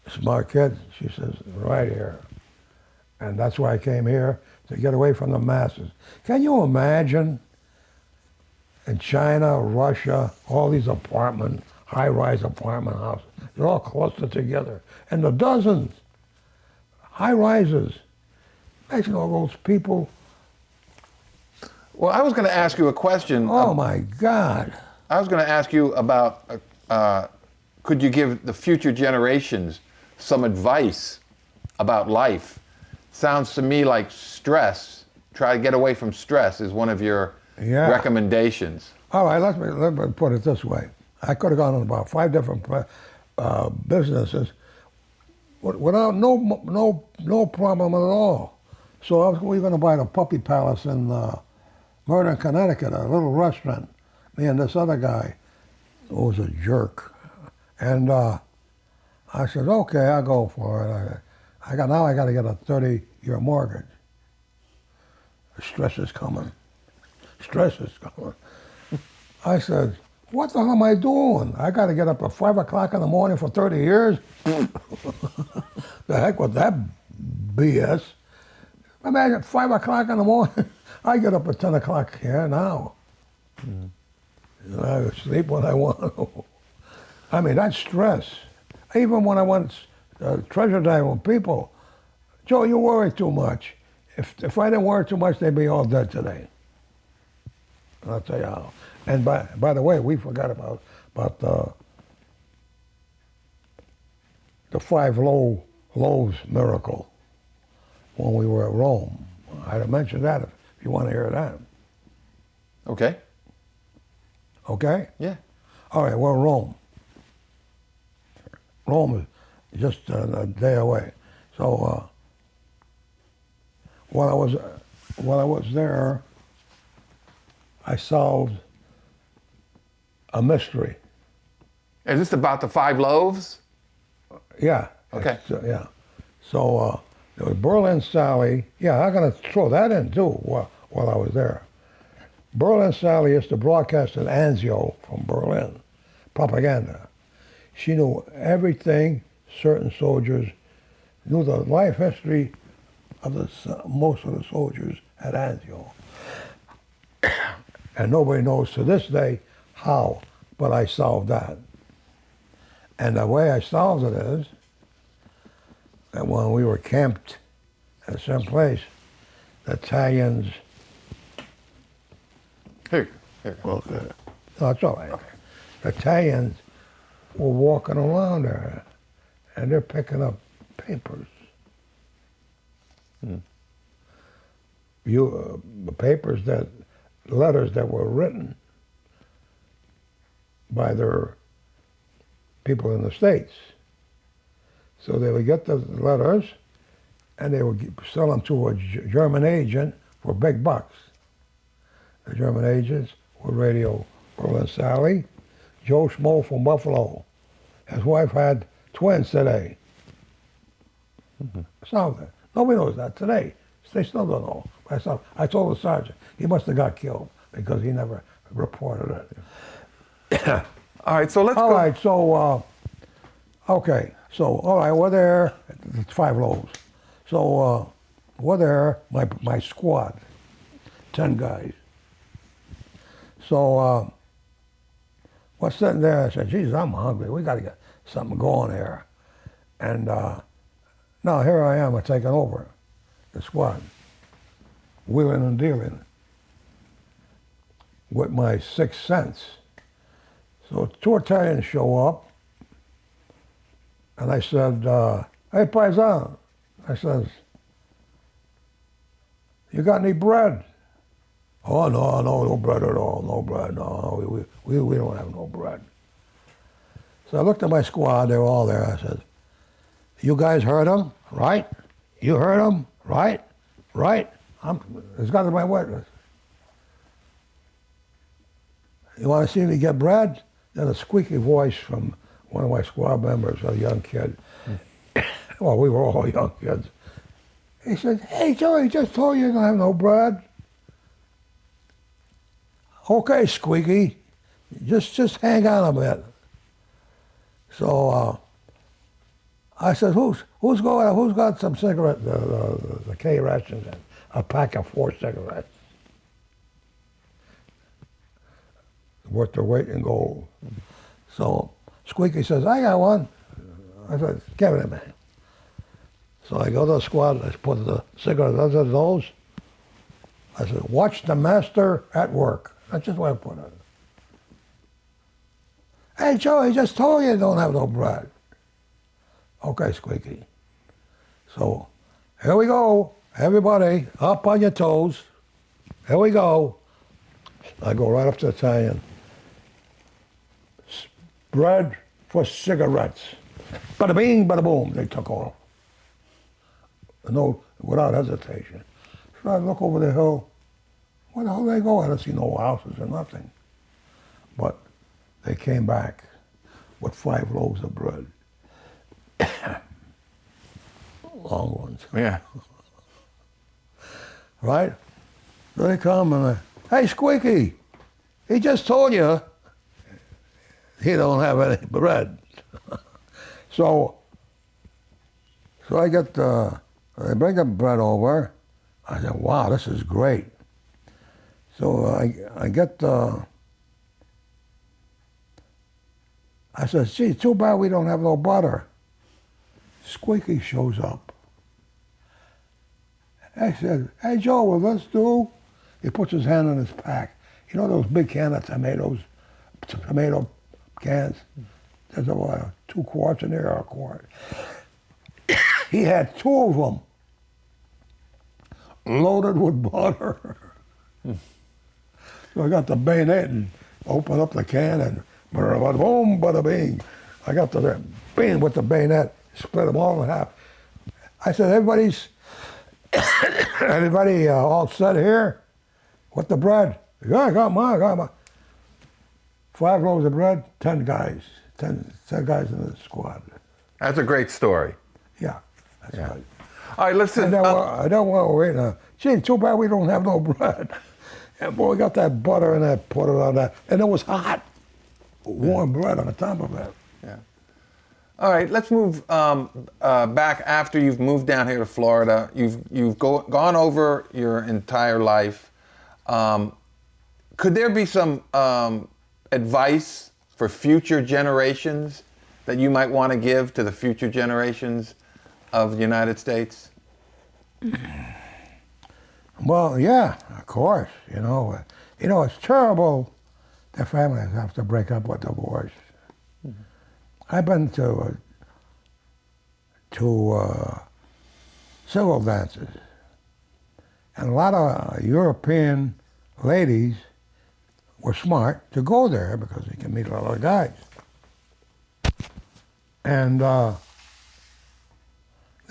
smart kid, she says, right here. And that's why I came here, to get away from the masses. Can you imagine in China, Russia, all these high-rise apartment houses, they're all clustered together. And the dozens, high-rises. Imagine all those people. Well, I was going to ask you a question. Oh my God. I was going to ask you about, could you give the future generations some advice about life? Sounds to me like stress. Try to get away from stress is one of your recommendations. All right, let me put it this way. I could have gone on about 5 different businesses without no problem at all. So we were going to buy the Puppy Palace in Murder in Connecticut, a little restaurant. Me and this other guy who was a jerk. And I said, okay, I'll go for it. I got to get a 30-year mortgage. Stress is coming. Stress is coming. I said, what the hell am I doing? I got to get up at 5 o'clock in the morning for 30 years? The heck with that BS. Imagine 5 o'clock in the morning. I get up at 10 o'clock here now. Mm. I sleep when I want. I mean, that's stress. Even when I went treasure dive with people, Joe, you worry too much. If I didn't worry too much, they'd be all dead today. I'll tell you how. And by the way, we forgot about the 5 loaves miracle when we were at Rome. I'd mention that if you want to hear that. Okay. Okay? Yeah. All right, we're in Rome. Rome is just a day away. So while I was there, I solved a mystery. Is this about the 5 loaves? Yeah. Okay. Yeah. So there was Berlin Sally. Yeah, I'm going to throw that in too while I was there. Berlin Sally used to broadcast at Anzio from Berlin, propaganda. She knew everything certain soldiers, knew the life history of most of the soldiers at Anzio. And nobody knows to this day how, but I solved that. And the way I solved it is that when we were camped at some place, the Italians. Here. Okay. No, it's all right. Okay. The Italians were walking around there, and they're picking up papers. The papers letters that were written by their people in the States. So they would get the letters, and they would sell them to a German agent for big bucks. The German agents would radio Berlin Sally, Joe Schmo from Buffalo. His wife had twins today. Solved it. Nobody knows that today. They still don't know. I told the sergeant, he must have got killed because he never reported it. All right, so let's go. All right, so, okay. So, all right, we're there. It's 5 loaves. So, we're there, my squad, 10 guys. So, we're sitting there. I said, geez, I'm hungry. We got to get something going here. And now here I am, taking over the squad, wheeling and dealing with my 6th sense. So 2 Italians show up, and I said, hey, Paisan, I says, you got any bread? Oh, no bread at all, no bread, no, we don't have no bread. So I looked at my squad, they were all there, I said, you guys heard him, right? You heard him, right? Right? It's got to be my witness. You want to see me get bread? Then a squeaky voice from one of my squad members, a young kid. Well, we were all young kids. He said, hey, Joe, he just told you don't have no bread. Okay, Squeaky, just hang on a bit. So I said, who's got some cigarettes, the K rations, and a pack of 4 cigarettes worth their weight in gold. So Squeaky says, I got one. I said, give it to me. So I go to the squad, I put the cigarettes under those. I said, watch the master at work. That's just what I put it. Hey, Joe, he just told you you don't have no bread. Okay, Squeaky. So here we go. Everybody, up on your toes. Here we go. I go right up to the Italian. Bread for cigarettes. Bada bing, bada boom. They took off. No, without hesitation. So I look over the hill. Where the hell did they go? I don't see no houses or nothing. But they came back with 5 loaves of bread. Long ones. Yeah. Right? So they come and hey, Squeaky, he just told you he don't have any bread. So I get, they bring the bread over. I said, wow, this is great. So I get, I said, gee, too bad we don't have no butter. Squeaky shows up. I said, hey, Joe, will this do? He puts his hand in his pack. You know those big cans of tomatoes, tomato cans? There's about 2 quarts in there or a quart. He had 2 of them loaded with butter. So I got the bayonet and opened up the can and bada boom, bada bing. I got the bing with the bayonet, split them all in half. I said, everybody all set here with the bread? Yeah, I got mine, 5 loaves of bread, 10 guys. 10 guys in the squad. That's a great story. Yeah, that's right. All right, listen. I don't want to wait now. Gee, too bad we don't have no bread. And boy, we got that butter and I put it on that. And it was hot. Warm bread on the top of it. Yeah. All right, let's move back after you've moved down here to Florida. You've gone over your entire life. Could there be some advice for future generations that you might want to give to the future generations of the United States? Well, yeah, of course. You know, it's terrible that families have to break up with divorce. Mm-hmm. I've been to civil dances, and a lot of European ladies were smart to go there because they can meet a lot of guys. And there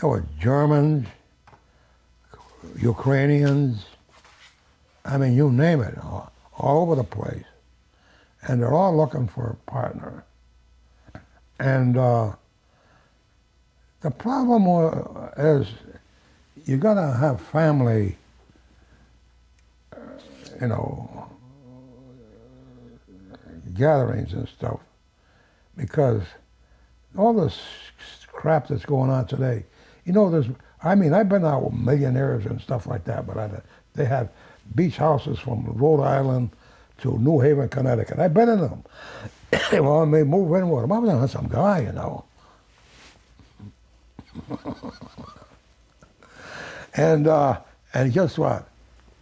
were Germans, Ukrainians, I mean, you name it, all over the place. And they're all looking for a partner. And the problem is you gotta have family, gatherings and stuff, because all this crap that's going on today, I've been out with millionaires and stuff like that, but they had beach houses from Rhode Island to New Haven, Connecticut. I've been in them. Well, they move in with them. I was on some guy, And guess what?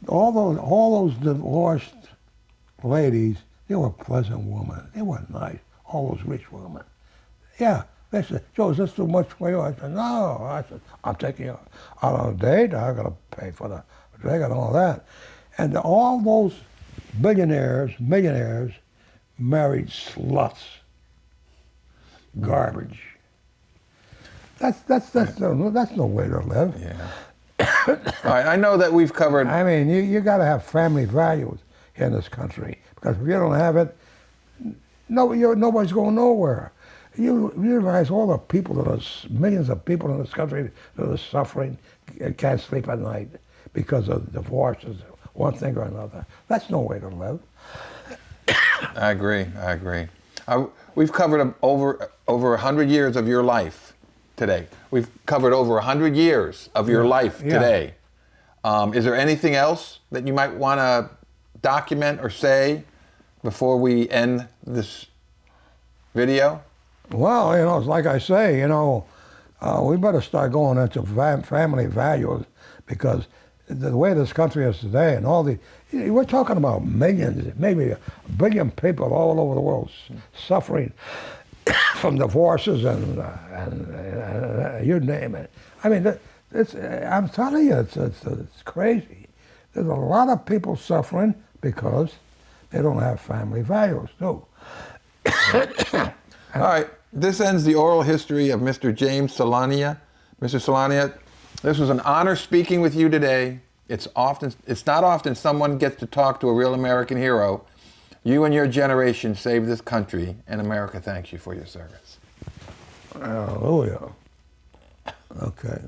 All those divorced ladies, they were pleasant women. They were nice. All those rich women. Yeah. They said, Joe, is this too much for you? I said, no. I said, I'm taking you out on a date. I got to pay for the drink and all that. And all those millionaires married sluts. Garbage. That's no way to live. Yeah. All right, I know that we've covered... I mean, you got to have family values in this country, because if you don't have it, nobody's going nowhere. You realize all the people millions of people in this country that are suffering and can't sleep at night because of divorces, one thing or another. That's no way to live. I agree. We've covered over 100 years of your life today. We've covered over 100 years of your life today. Is there anything else that you might want to document or say before we end this video? Well, it's like I say, we better start going into family values, because the way this country is today and we're talking about millions, maybe 1 billion people all over the world suffering from divorces and you name it. I mean, I'm telling you, it's crazy. There's a lot of people suffering because they don't have family values, too. All right, this ends the oral history of Mr. James Salonia. Mr. Salonia, this was an honor speaking with you today. It's not often someone gets to talk to a real American hero. You and your generation saved this country, and America thanks you for your service. Hallelujah. Okay.